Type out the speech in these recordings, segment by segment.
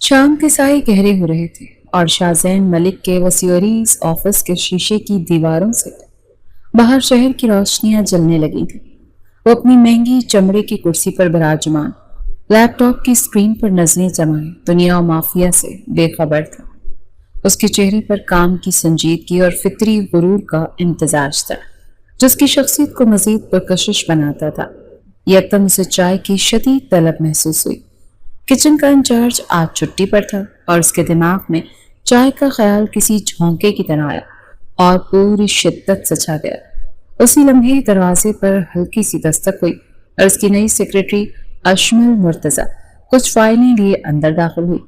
شام کے سائے گہرے ہو رہے تھے اور شاہزین ملک کے وسیوریز آفس کے شیشے کی دیواروں سے باہر شہر کی روشنیاں جلنے لگی تھیں۔ وہ اپنی مہنگی چمڑے کی کرسی پر براجمان لیپ ٹاپ کی اسکرین پر نظریں جمائے دنیا و مافیا سے بے خبر تھا۔ اس کے چہرے پر کام کی سنجیدگی اور فطری غرور کا امتزاج تھا جو اس کی شخصیت کو مزید پرکشش بناتا تھا۔ یکدم اسے چائے کی شدید طلب محسوس ہوئی۔ کچن کا انچارج آج چھٹی پر تھا اور اس کے دماغ میں چائے کا خیال کسی جھونکے کی طرح آیا اور پوری شدت سے چھا گیا۔ اسی لمحے دروازے پر ہلکی سی دستک ہوئی اور اس کی نئی سیکرٹری اشمل مرتضی کچھ فائلیں لیے اندر داخل ہوئی۔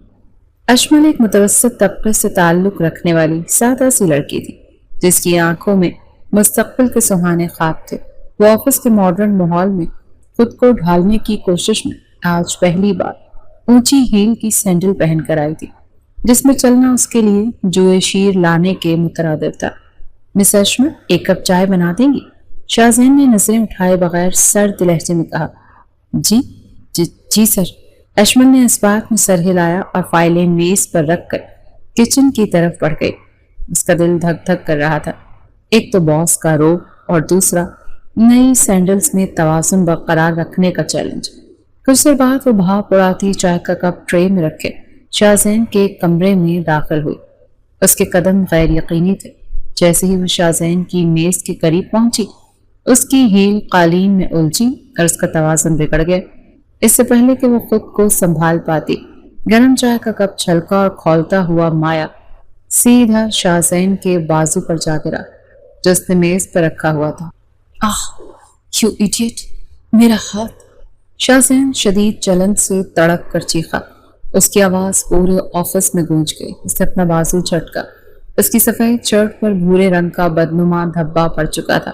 اشمل ایک متوسط طبقے سے تعلق رکھنے والی سادہ سی لڑکی تھی جس کی آنکھوں میں مستقبل کے سہانے خواب تھے۔ وہ آفس کے ماڈرن ماحول میں خود کو ڈھالنے کی کوشش میں آج پہلی بار اونچی ہیل کی سینڈل پہن کر آئی تھی جس میں چلنا اس کے لیے جوئے شیر لانے کے مترادف تھا۔ مس اشمل، ایک کپ چائے بنا دیں گی؟ شاہزین نے نظریں اٹھائے بغیر سرد لہجے میں کہا۔ جی سر۔ اشمل نے اس بات میں سر ہلایا اور فائلیں میز پر رکھ کر کچن کی طرف بڑھ گئی۔ اس کا دل دھک دھک کر رہا تھا، ایک تو باس کا روب اور دوسرا نئی سینڈلز میں توازن برقرار رکھنے کا چیلنج۔ کچھ دیر بعد وہ بھاپ اڑاتی چائے کا کپ ٹرے میں رکھے شاہزین کے کمرے میں داخل ہوئی۔ اس کے قدم غیر یقینی تھے۔ جیسے ہی وہ شاہزین کی میز کے قریب پہنچی، اس کی ہیل قالین میں الجھی اور اس کا توازن بگڑ گیا۔ اس سے پہلے کہ وہ خود کو سنبھال پاتی، گرم چائے کا کپ چھلکا اور کھولتا ہوا مایا سیدھا شاہزین کے بازو پر جا گرا جو اس نے میز پر رکھا ہوا تھا۔ آہ، یو ایڈیٹ، میرا ہاتھ! شاہزین شدید جلن سے تڑپ کر چیخا۔ اس کی آواز پورے آفس میں گونج گئی۔ اس نے اپنا بازو جھٹکا۔ اس کی سفید شرٹ پر بھورے رنگ کا بدنما دھبا پڑ چکا تھا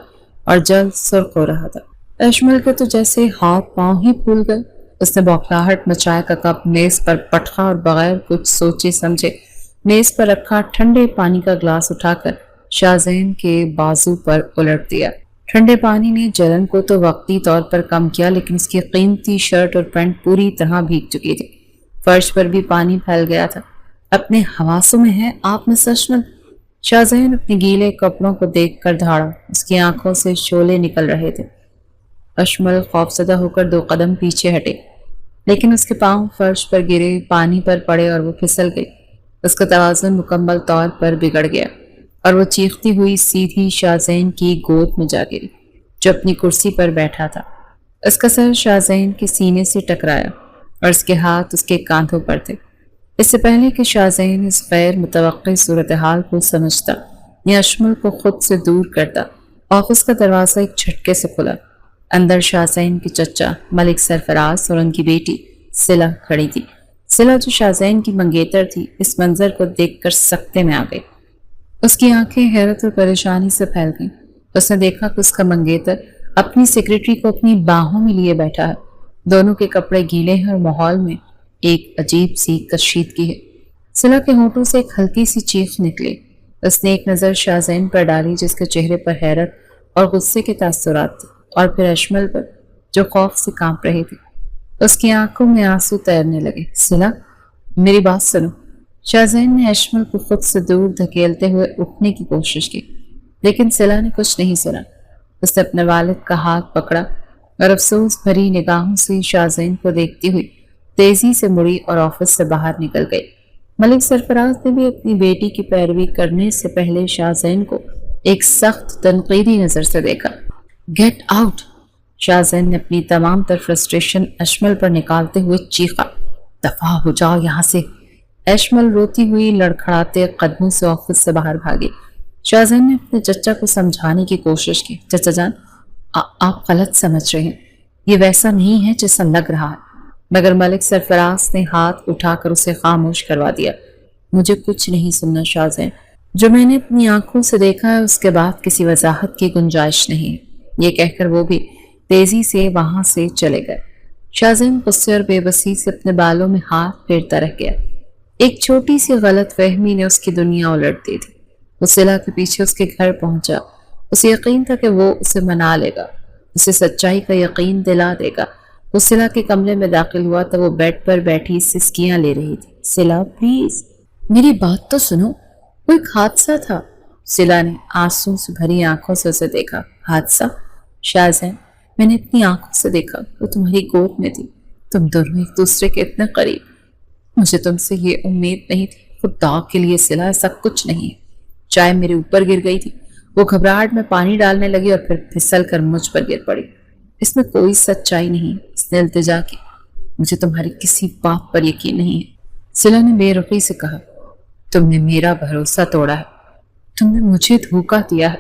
اور جلد سرخ ہو رہا تھا۔ اشمل کے تو جیسے ہاتھ پاؤں ہی پھول گئے۔ اس نے بوکھلاہٹ مچائے کا کپ میز پر پٹخا اور بغیر کچھ سوچے سمجھے میز پر رکھا ٹھنڈے پانی کا گلاس اٹھا کر شاہزین کے بازو پر الٹ دیا۔ ٹھنڈے پانی نے جلن کو تو وقتی طور پر کم کیا، لیکن اس کی قیمتی شرٹ اور پینٹ پوری طرح بھیگ چکی تھی۔ فرش پر بھی پانی پھیل گیا تھا۔ اپنے حواسوں میں ہے آپ مس اشمل؟ شاہزین اپنے گیلے کپڑوں کو دیکھ کر دھاڑا۔ اس کی آنکھوں سے شعلے نکل رہے تھے۔ اشمل خوفزدہ ہو کر 2 قدم پیچھے ہٹے، لیکن اس کے پاؤں فرش پر گرے، پانی پر پڑے اور وہ پھسل گئی۔ اس کا توازن مکمل طور پر بگڑ گیا اور وہ چیختی ہوئی سیدھی شاہزین کی گود میں جا گری جو اپنی کرسی پر بیٹھا تھا۔ اس کا سر شاہزین کے سینے سے ٹکرایا اور اس کے ہاتھ اس کے کاندھوں پر تھے۔ اس سے پہلے کہ شاہزین اس غیر متوقع صورتحال کو سمجھتا یا اشمل کو خود سے دور کرتا، آفس کا دروازہ ایک جھٹکے سے کھلا۔ اندر شاہزین کے چچا ملک سرفراز اور ان کی بیٹی صلہ کھڑی تھی۔ صلہ جو شاہزین کی منگیتر تھی، اس منظر کو دیکھ کر سکتے میں آ گئی۔ اس کی آنکھیں حیرت اور پریشانی سے پھیل گئیں۔ اس نے دیکھا کہ اس کا منگیتر اپنی سیکرٹری کو اپنی باہوں میں لیے بیٹھا ہے۔ دونوں کے کپڑے گیلے ہیں اور ماحول میں ایک عجیب سی کشیدگی ہے۔ صلہ کے ہونٹوں سے ایک ہلکی سی چیخ نکلی۔ اس نے ایک نظر شاہزین پر ڈالی جس کے چہرے پر حیرت اور غصے کے تاثرات تھے، اور پھر اشمل پر جو خوف سے کانپ رہی تھی۔ اس کی آنکھوں میں آنسو تیرنے لگے۔ صلہ، میری بات سنو۔ شاہزین نے اشمل کو خود سے دور دھکیلتے ہوئے اٹھنے کی کوشش کی، لیکن صلہ نے کچھ نہیں سنا۔ اس نے اپنے والد کا ہاتھ پکڑا اور افسوس بھری نگاہوں سے شاہزین کو دیکھتی ہوئی تیزی سے مڑی اور آفس سے باہر نکل گئی۔ ملک سرفراز نے بھی اپنی بیٹی کی پیروی کرنے سے پہلے شاہزین کو ایک سخت تنقیدی نظر سے دیکھا۔ Get out! شاہزین نے اپنی تمام تر فرسٹریشن اشمل پر نکالتے ہوئے چیخا۔ دفع ہو جاؤ یہاں سے! اشمل روتی ہوئی لڑکھڑاتے قدموں سے آفس سے باہر بھاگی۔ شاہزین نے اپنے چچا کو سمجھانے کی کوشش کی۔ چچا جان، آپ غلط سمجھ رہے ہیں، یہ ویسا نہیں ہے جیسا لگ رہا ہے۔ مگر ملک سرفراز نے ہاتھ اٹھا کر اسے خاموش کروا دیا۔ مجھے کچھ نہیں سننا شاہزین، جو میں نے اپنی آنکھوں سے دیکھا ہے اس کے بعد کسی وضاحت کی گنجائش نہیں ہے۔ یہ کہہ کر وہ بھی تیزی سے وہاں سے چلے گئے۔ شاہزین غصے اور بے بسی سے اپنے بالوں میں ہاتھ پھیرتا رہ گیا۔ ایک چھوٹی سی غلط فہمی نے اس کی دنیا الٹ دی تھی۔ وہ صلہ کے پیچھے اس کے گھر پہنچا۔ اسے یقین تھا کہ وہ اسے منا لے گا، اسے سچائی کا یقین دلا دے گا۔ وہ سلا کے کمرے میں داخل ہوا تو وہ بیڈ پر بیٹھی سسکیاں لے رہی تھی۔ سلا پلیز میری بات تو سنو، وہ ایک حادثہ تھا۔ سلا نے آنسو سے بھری آنکھوں سے اسے دیکھا۔ حادثہ؟ شاہزین، میں نے اپنی آنکھوں سے دیکھا، وہ تمہاری گود میں تھی، تم دونوں ایک دوسرے کے اتنے قریب۔ مجھے تم سے یہ امید نہیں تھی۔ خدا کے لیے سلا، ایسا کچھ نہیں ہے۔ چائے میرے اوپر گر گئی تھی، وہ گھبراہٹ میں پانی ڈالنے لگی اور پھر پھسل کر مجھ پر گر پڑی۔ اس میں کوئی سچائی نہیں، اس نے التجا کی۔ مجھے تمہاری کسی بات پر یقین نہیں ہے، سلا نے بے رخی سے کہا۔ تم نے میرا بھروسہ توڑا ہے، تم نے مجھے دھوکہ دیا ہے۔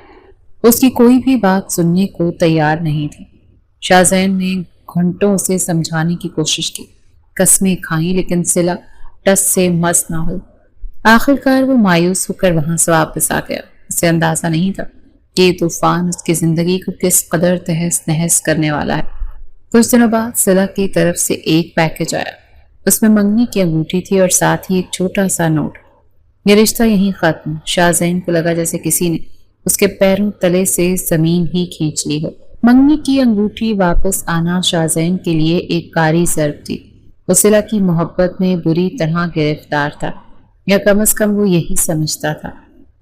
اس کی کوئی بھی بات سننے کو تیار نہیں تھی۔ شاہزین نے گھنٹوں اسے سمجھانے کی کوشش کی، قسمیں کھائیں، لیکن سلا ٹس سے مس نہ ہوئی۔ آخر کار وہ مایوس ہو کر وہاں سے واپس آ گیا۔ اسے اندازہ نہیں تھا کہ یہ طوفان اس کی زندگی کو کس قدر تہس نہس کرنے والا ہے۔ کچھ دنوں بعد سلا کی طرف سے ایک پیکج آیا۔ اس میں منگنی کی انگوٹھی تھی اور ساتھ ہی ایک چھوٹا سا نوٹ۔ یہ رشتہ یہیں ختم۔ شاہزین کو لگا جیسے کسی نے اس کے پیروں تلے سے زمین ہی کھینچ لی ہو۔ منگنی کی انگوٹھی واپس آنا شاہزین کے لیے ایک کاری ضرب تھی۔ وہ سلا کی محبت میں بری طرح گرفتار تھا، یا کم از کم وہ یہی سمجھتا تھا۔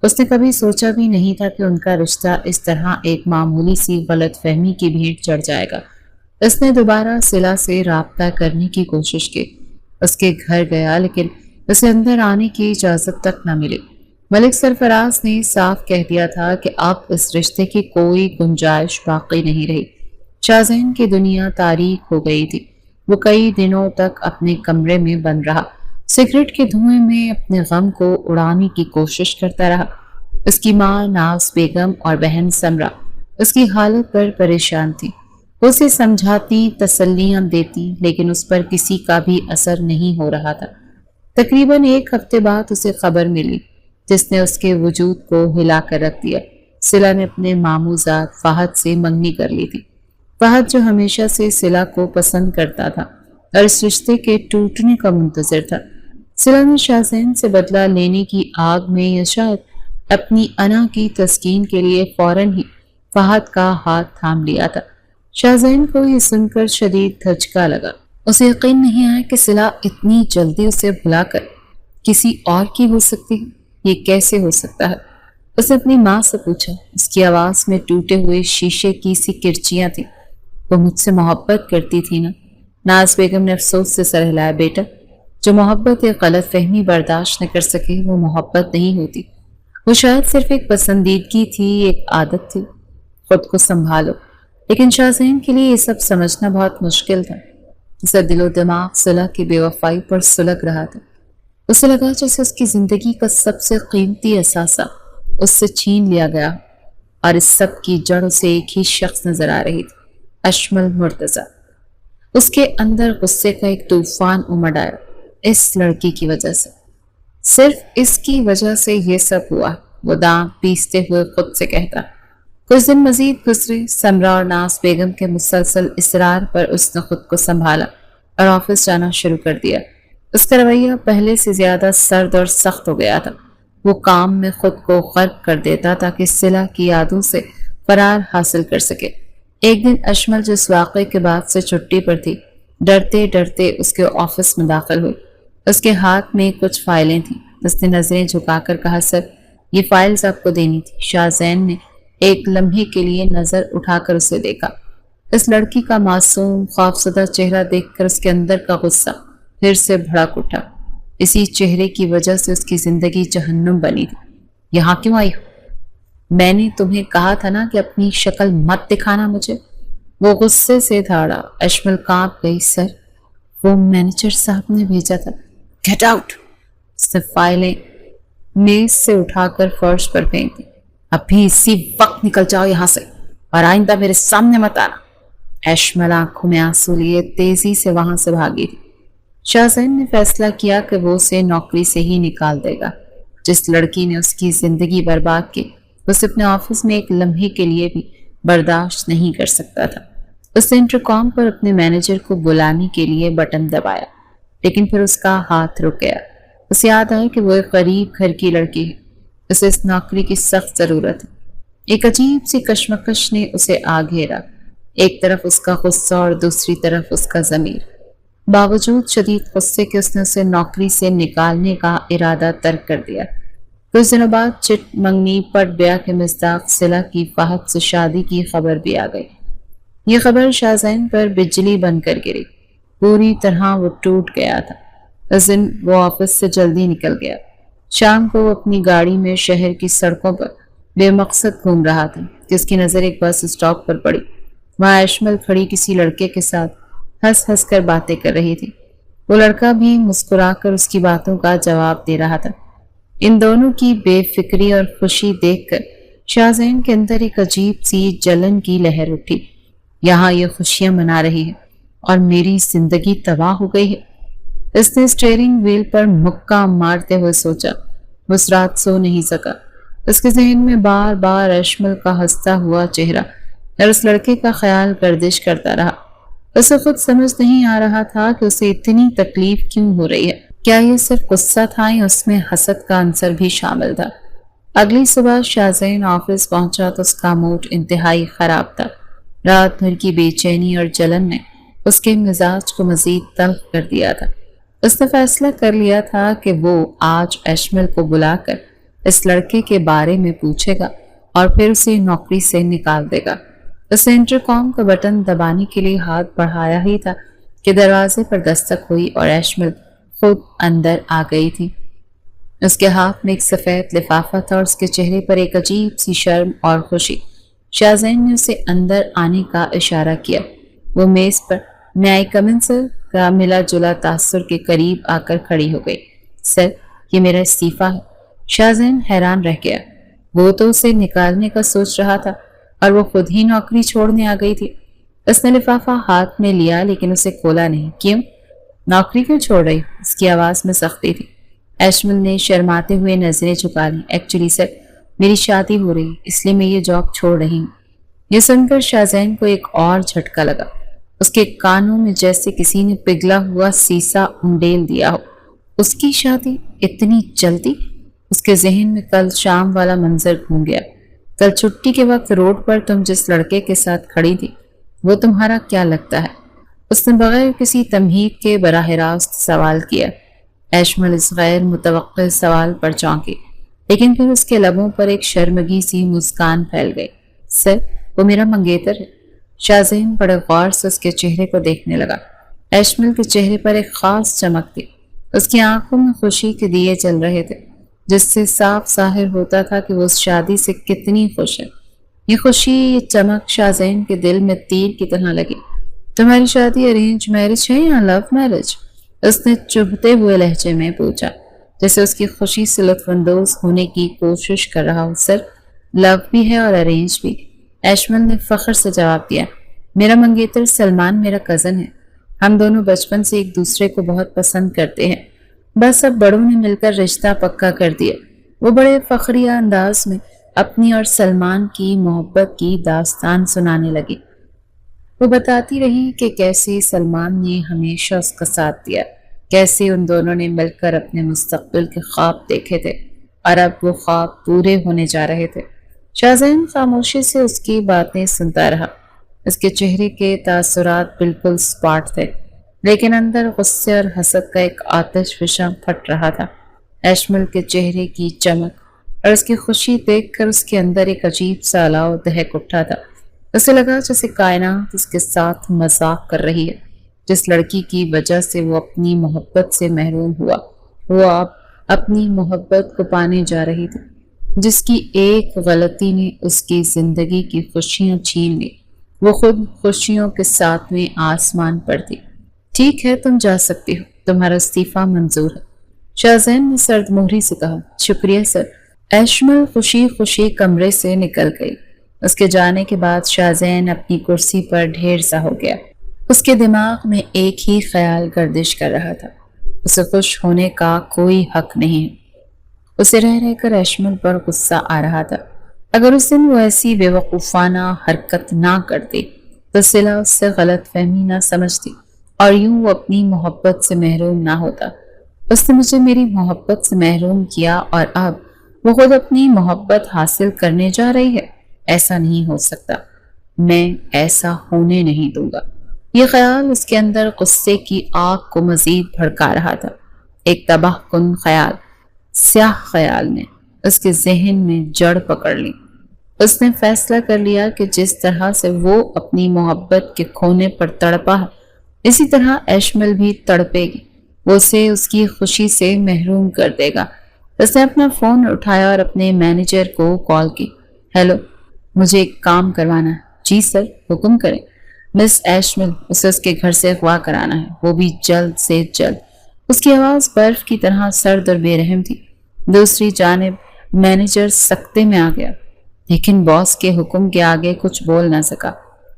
اس نے کبھی سوچا بھی نہیں تھا کہ ان کا رشتہ اس طرح ایک معمولی سی غلط فہمی کی بھیٹ چڑھ جائے گا۔ اس نے دوبارہ سلا سے رابطہ کرنے کی کوشش کی، اس کے گھر گیا، لیکن اسے اندر آنے کی اجازت تک نہ ملی۔ ملک سرفراز نے صاف کہہ دیا تھا کہ اب اس رشتے کی کوئی گنجائش باقی نہیں رہی۔ شاہزین کی دنیا تاریک ہو گئی تھی۔ وہ کئی دنوں تک اپنے کمرے میں بند رہا، سگریٹ کے دھوئیں میں اپنے غم کو اڑانے کی کوشش کرتا رہا۔ اس کی ماں ناز بیگم اور بہن سمرا اس کی حالت پر پریشان تھی۔ وہ اسے سمجھاتی، تسلیاں دیتی، لیکن اس پر کسی کا بھی اثر نہیں ہو رہا تھا۔ تقریباً ایک ہفتے بعد اسے خبر ملی جس نے اس کے وجود کو ہلا کر رکھ دیا۔ سلا نے اپنے ماموزاد فہد سے منگنی کر لی تھی۔ فہد جو ہمیشہ سے سلا کو پسند کرتا تھا اور اس رشتے کے ٹوٹنے کا منتظر تھا۔ سلا نے شاہزین سے بدلہ لینے کی آگ میں یا شاید اپنی انا کی تسکین کے لیے فوراً ہی فہد کا ہاتھ تھام لیا تھا۔ شاہزین کو یہ سن کر شدید دھچکا لگا۔ اسے یقین نہیں آیا کہ سلا اتنی جلدی اسے بھلا کر کسی اور کی ہو سکتی ہے۔ یہ کیسے ہو سکتا ہے؟ اس نے اپنی ماں سے پوچھا۔ اس کی آواز میں ٹوٹے ہوئے شیشے کی سی کرچیاں تھیں۔ وہ مجھ سے محبت کرتی تھی نا؟ ناز بیگم نے افسوس سے سر ہلایا۔ بیٹا، جو محبت ایک غلط فہمی برداشت نہ کر سکے وہ محبت نہیں ہوتی، وہ شاید صرف ایک پسندیدگی تھی، ایک عادت تھی۔ خود کو سنبھالو۔ لیکن شاہزین کے لیے یہ سب سمجھنا بہت مشکل تھا۔ اسے دل و دماغ سلا کی بے وفائی پر سلگ رہا تھا۔ اسے لگا جیسے اس کی زندگی کا سب سے قیمتی اثاثہ اس سے چھین لیا گیا، اور اس سب کی جڑ اسے ایک ہی شخص نظر آ رہی تھی، اشمل مرتضیٰ۔ اس کے اندر غصے کا ایک طوفان امڈ آیا، اس لڑکی کی وجہ سے، صرف اس کی وجہ سے یہ سب ہوا۔ وہ دانت پیستے ہوئے خود سے کہتا۔ کچھ دن مزید گزرے۔ سمرا اور ناز بیگم کے مسلسل اصرار پر اس نے خود کو سنبھالا اور آفس جانا شروع کر دیا۔ اس کا رویہ پہلے سے زیادہ سرد اور سخت ہو گیا تھا۔ وہ کام میں خود کو غرق کر دیتا تاکہ سلا کی یادوں سے فرار حاصل کر سکے۔ ایک دن اشمل جو اس واقعے کے بعد سے چھٹی پر تھی، ڈرتے ڈرتے اس کے آفس میں داخل ہوئی۔ اس کے ہاتھ میں کچھ فائلیں تھیں۔ اس نے نظریں جھکا کر کہا، سر، یہ فائلز آپ کو دینی تھی۔ شاہزین نے ایک لمحے کے لیے نظر اٹھا کر اسے دیکھا۔ اس لڑکی کا معصوم خوفزدہ چہرہ دیکھ کر اس کے اندر کا غصہ پھر سے بھڑک اٹھا۔ اسی چہرے کی وجہ سے اس کی زندگی جہنم بنی تھی۔ یہاں کیوں آئی ہو؟ میں نے تمہیں کہا تھا نا کہ اپنی شکل مت دکھانا مجھے۔ وہ غصے سے دھاڑا۔ اشمل کانپ گئی۔ سر، وہ مینیجر صاحب نے بھیجا تھا۔ Get out. اس نے فائلیں میز سے اٹھا کر فرش پر پھینک دی۔ ابھی اسی وقت نکل جاؤ یہاں سے اور آئندہ میرے سامنے مت آنا۔ اشمل آنکھوں میں آنسو لیے تیزی سے وہاں سے بھاگی تھی۔ شاہزین نے فیصلہ کیا کہ وہ اسے نوکری سے ہی نکال دے گا۔ جس لڑکی نے اس کی زندگی برباد کی، اسے اپنے آفس میں ایک لمحے کے لیے بھی برداشت نہیں کر سکتا تھا۔ اس نے انٹرکام پر اپنے مینیجر کو بلانے کے لیے بٹن دبایا، لیکن پھر اس کا ہاتھ رک گیا۔ اسے یاد آیا کہ وہ ایک غریب گھر کی لڑکی ہے، اسے اس نوکری کی سخت ضرورت ہے۔ ایک عجیب سی کشمکش نے اسے آ گھیرا۔ ایک طرف اس کا غصہ اور دوسری طرف اس کا ضمیر۔ باوجود شدید غصے کے اس نے اسے نوکری سے نکالنے کا ارادہ ترک کر دیا۔ کچھ دنوں بعد چٹ منگنی پٹ بیاہ کے مصداق صلہ کی فہد سے شادی کی خبر بھی آ گئی۔ یہ خبر شاہزین پر بجلی بن کر گری۔ پوری طرح وہ ٹوٹ گیا تھا۔ اس دن وہ آفس سے جلدی نکل گیا۔ شام کو وہ اپنی گاڑی میں شہر کی سڑکوں پر بے مقصد گھوم رہا تھا کہ اس کی نظر ایک بس اسٹاپ پر پڑی۔ وہاں ایشمل کھڑی کسی لڑکے کے ساتھ ہنس ہنس کر باتیں کر رہی تھی۔ وہ لڑکا بھی مسکرا کر اس کی باتوں کا جواب دے رہا تھا۔ ان دونوں کی بے فکری اور خوشی دیکھ کر شاہزین کے اندر ایک عجیب سی جلن کی لہر اٹھی۔ یہاں یہ خوشیاں منا رہی ہے اور میری زندگی تباہ ہو گئی ہے۔ اس نے اسٹیئرنگ وہیل پر مکہ مارتے ہوئے سوچا۔ وہ اس رات سو نہیں سکا۔ اس کے ذہن میں بار بار ایشمل کا ہنستا ہوا چہرہ اور اس لڑکے کا خیال گردش کرتا رہا۔ اسے خود سمجھ نہیں آ رہا تھا کہ اسے اتنی تکلیف کیوں ہو رہی ہے۔ کیا یہ صرف غصہ تھا یا اس میں حسد کا عنصر بھی شامل تھا؟ اگلی صبح شاہزین آفس پہنچا تو اس کا موڈ انتہائی خراب تھا۔ رات بھر کی بے چینی اور جلن نے اس کے مزاج کو مزید تلخ کر دیا تھا۔ اس نے فیصلہ کر لیا تھا کہ وہ آج ایشمل کو بلا کر اس لڑکے کے بارے میں پوچھے گا اور پھر اسے نوکری سے نکال دے گا۔ اس نے انٹرکام کا بٹن دبانے کے لیے ہاتھ بڑھایا ہی تھا کہ دروازے پر دستک ہوئی اور ایشمل خود اندر آ گئی تھی۔ اس کے ہاتھ میں ایک سفید لفافہ تھا اور اس کے چہرے پر ایک عجیب سی شرم اور خوشی۔ شاہزین نے اسے اندر آنے کا اشارہ کیا۔ وہ میز پر "میں آئی کم ان سر" کا ملا جلا تاثر کے قریب آ کر کھڑی ہو گئی۔ "سر، یہ میرا استعفیٰ ہے۔" شاہزین حیران رہ گیا۔ وہ تو اسے نکالنے کا سوچ رہا تھا اور وہ خود ہی نوکری چھوڑنے آ گئی تھی۔ اس نے لفافہ ہاتھ میں لیا لیکن اسے کھولا نہیں۔ "کیوں؟ نوکری کیوں چھوڑ رہی؟" اس کی آواز میں سختی تھی۔ ایشمل نے شرماتے ہوئے نظریں جھکا لیں۔ "ایکچولی سر، میری شادی ہو رہی اس لیے میں یہ جاب چھوڑ رہی ہوں۔" یہ سن کر شاہزین کو ایک اور جھٹکا لگا۔ اس کے کانوں میں جیسے کسی نے پگھلا ہوا سیسا انڈیل دیا ہو۔ اس کی شادی اتنی جلدی؟ اس کے ذہن میں کل شام والا منظر گھوم گیا۔ کل چھٹی کے وقت روڈ پر تم جس لڑکے کے ساتھ کھڑی تھی وہ تمہارا کیا لگتا ہے؟ اس نے بغیر کسی تمہید کے براہ راست سوال کیا۔ ایشمل اس غیر متوقع سوال پر چونکی، لیکن پھر اس کے لبوں پر ایک شرمگی سی مسکان پھیل گئی۔ "سر، وہ میرا منگیتر ہے۔" شاہزین بڑے غور سے اس کے چہرے کو دیکھنے لگا۔ ایشمل کے چہرے پر ایک خاص چمک تھی۔ اس کی آنکھوں میں خوشی کے دیے جل رہے تھے، جس سے صاف ظاہر ہوتا تھا کہ وہ اس شادی سے کتنی خوش ہے۔ یہ خوشی، یہ چمک شاہزین کے دل میں تیر کی طرح لگی۔ "تمہاری شادی ارینج میرج ہے یا لو میرج؟" اس نے چبھتے ہوئے لہجے میں پوچھا، جیسے اس کی خوشی سے لطف اندوز ہونے کی کوشش کر رہا ہو۔ "سر، لو بھی ہے اور ارینج بھی۔" ایشمل نے فخر سے جواب دیا۔ "میرا منگیتر سلمان میرا کزن ہے۔ ہم دونوں بچپن سے ایک دوسرے کو بہت پسند کرتے ہیں۔ بس اب بڑوں نے مل کر رشتہ پکا کر دیا۔" وہ بڑے فخریہ انداز میں اپنی اور سلمان کی محبت کی داستان سنانے لگی۔ وہ بتاتی رہی کہ کیسے سلمان نے ہمیشہ اس کا ساتھ دیا، کیسے ان دونوں نے مل کر اپنے مستقبل کے خواب دیکھے تھے اور اب وہ خواب پورے ہونے جا رہے تھے۔ شاہزین خاموشی سے اس کی باتیں سنتا رہا۔ اس کے چہرے کے تاثرات بالکل سپاٹ تھے، لیکن اندر غصے اور حسد کا ایک آتش فشاں پھٹ رہا تھا۔ ایشمل کے چہرے کی چمک اور اس کی خوشی دیکھ کر اس کے اندر ایک عجیب سا الاؤ دہک اٹھا تھا۔ اسے لگا جیسے کائنات اس کے ساتھ مذاق کر رہی ہے۔ جس لڑکی کی وجہ سے وہ اپنی محبت سے محروم ہوا، وہ اب اپنی محبت کو پانے جا رہی تھی۔ جس کی ایک غلطی نے اس کی زندگی کی خوشیاں چھین لی، وہ خود خوشیوں کے ساتویں آسمان پر تھی۔ "ٹھیک ہے، تم جا سکتی ہو، تمہارا استعفیٰ منظور ہے۔" شاہزین نے سرد مہری سے کہا۔ "شکریہ سر۔" ایشمل خوشی خوشی کمرے سے نکل گئی۔ اس کے جانے کے بعد شاہزین اپنی کرسی پر ڈھیر سا ہو گیا۔ اس کے دماغ میں ایک ہی خیال گردش کر رہا تھا، اسے خوش ہونے کا کوئی حق نہیں۔ اسے رہ رہ کر ایشمل پر غصہ آ رہا تھا۔ اگر اس دن وہ ایسی بے وقوفانہ حرکت نہ کرتی تو صلہ اس سے غلط فہمی نہ سمجھتی اور یوں وہ اپنی محبت سے محروم نہ ہوتا۔ اس نے مجھے میری محبت سے محروم کیا اور اب وہ خود اپنی محبت حاصل کرنے جا رہی ہے۔ ایسا نہیں ہو سکتا۔ میں ایسا ہونے نہیں دوں گا۔ یہ خیال اس کے اندر غصے کی آگ کو مزید بھڑکا رہا تھا۔ ایک تباہ کن خیال، سیاہ خیال نے اس کے ذہن میں جڑ پکڑ لی۔ اس نے فیصلہ کر لیا کہ جس طرح سے وہ اپنی محبت کے کھونے پر تڑپا ہے، اسی طرح ایشمل بھی تڑپے گی۔ وہ اسے اس کی خوشی سے محروم کر دے گا۔ اس نے اپنا فون اٹھایا اور اپنے مینیجر کو کال کی۔ ہیلو، مجھے ایک کام کروانا ہے۔ جی سر، حکم کریں۔ مس ایشمل، اسے اس کے گھر سے اغوا کرانا ہے، وہ بھی جلد سے جلد۔ اس کی آواز برف کی طرح سرد اور بے رحم تھی۔ دوسری جانب مینیجر سکتے میں آ گیا، لیکن باس کے حکم کے آگے کچھ بول نہ سکا۔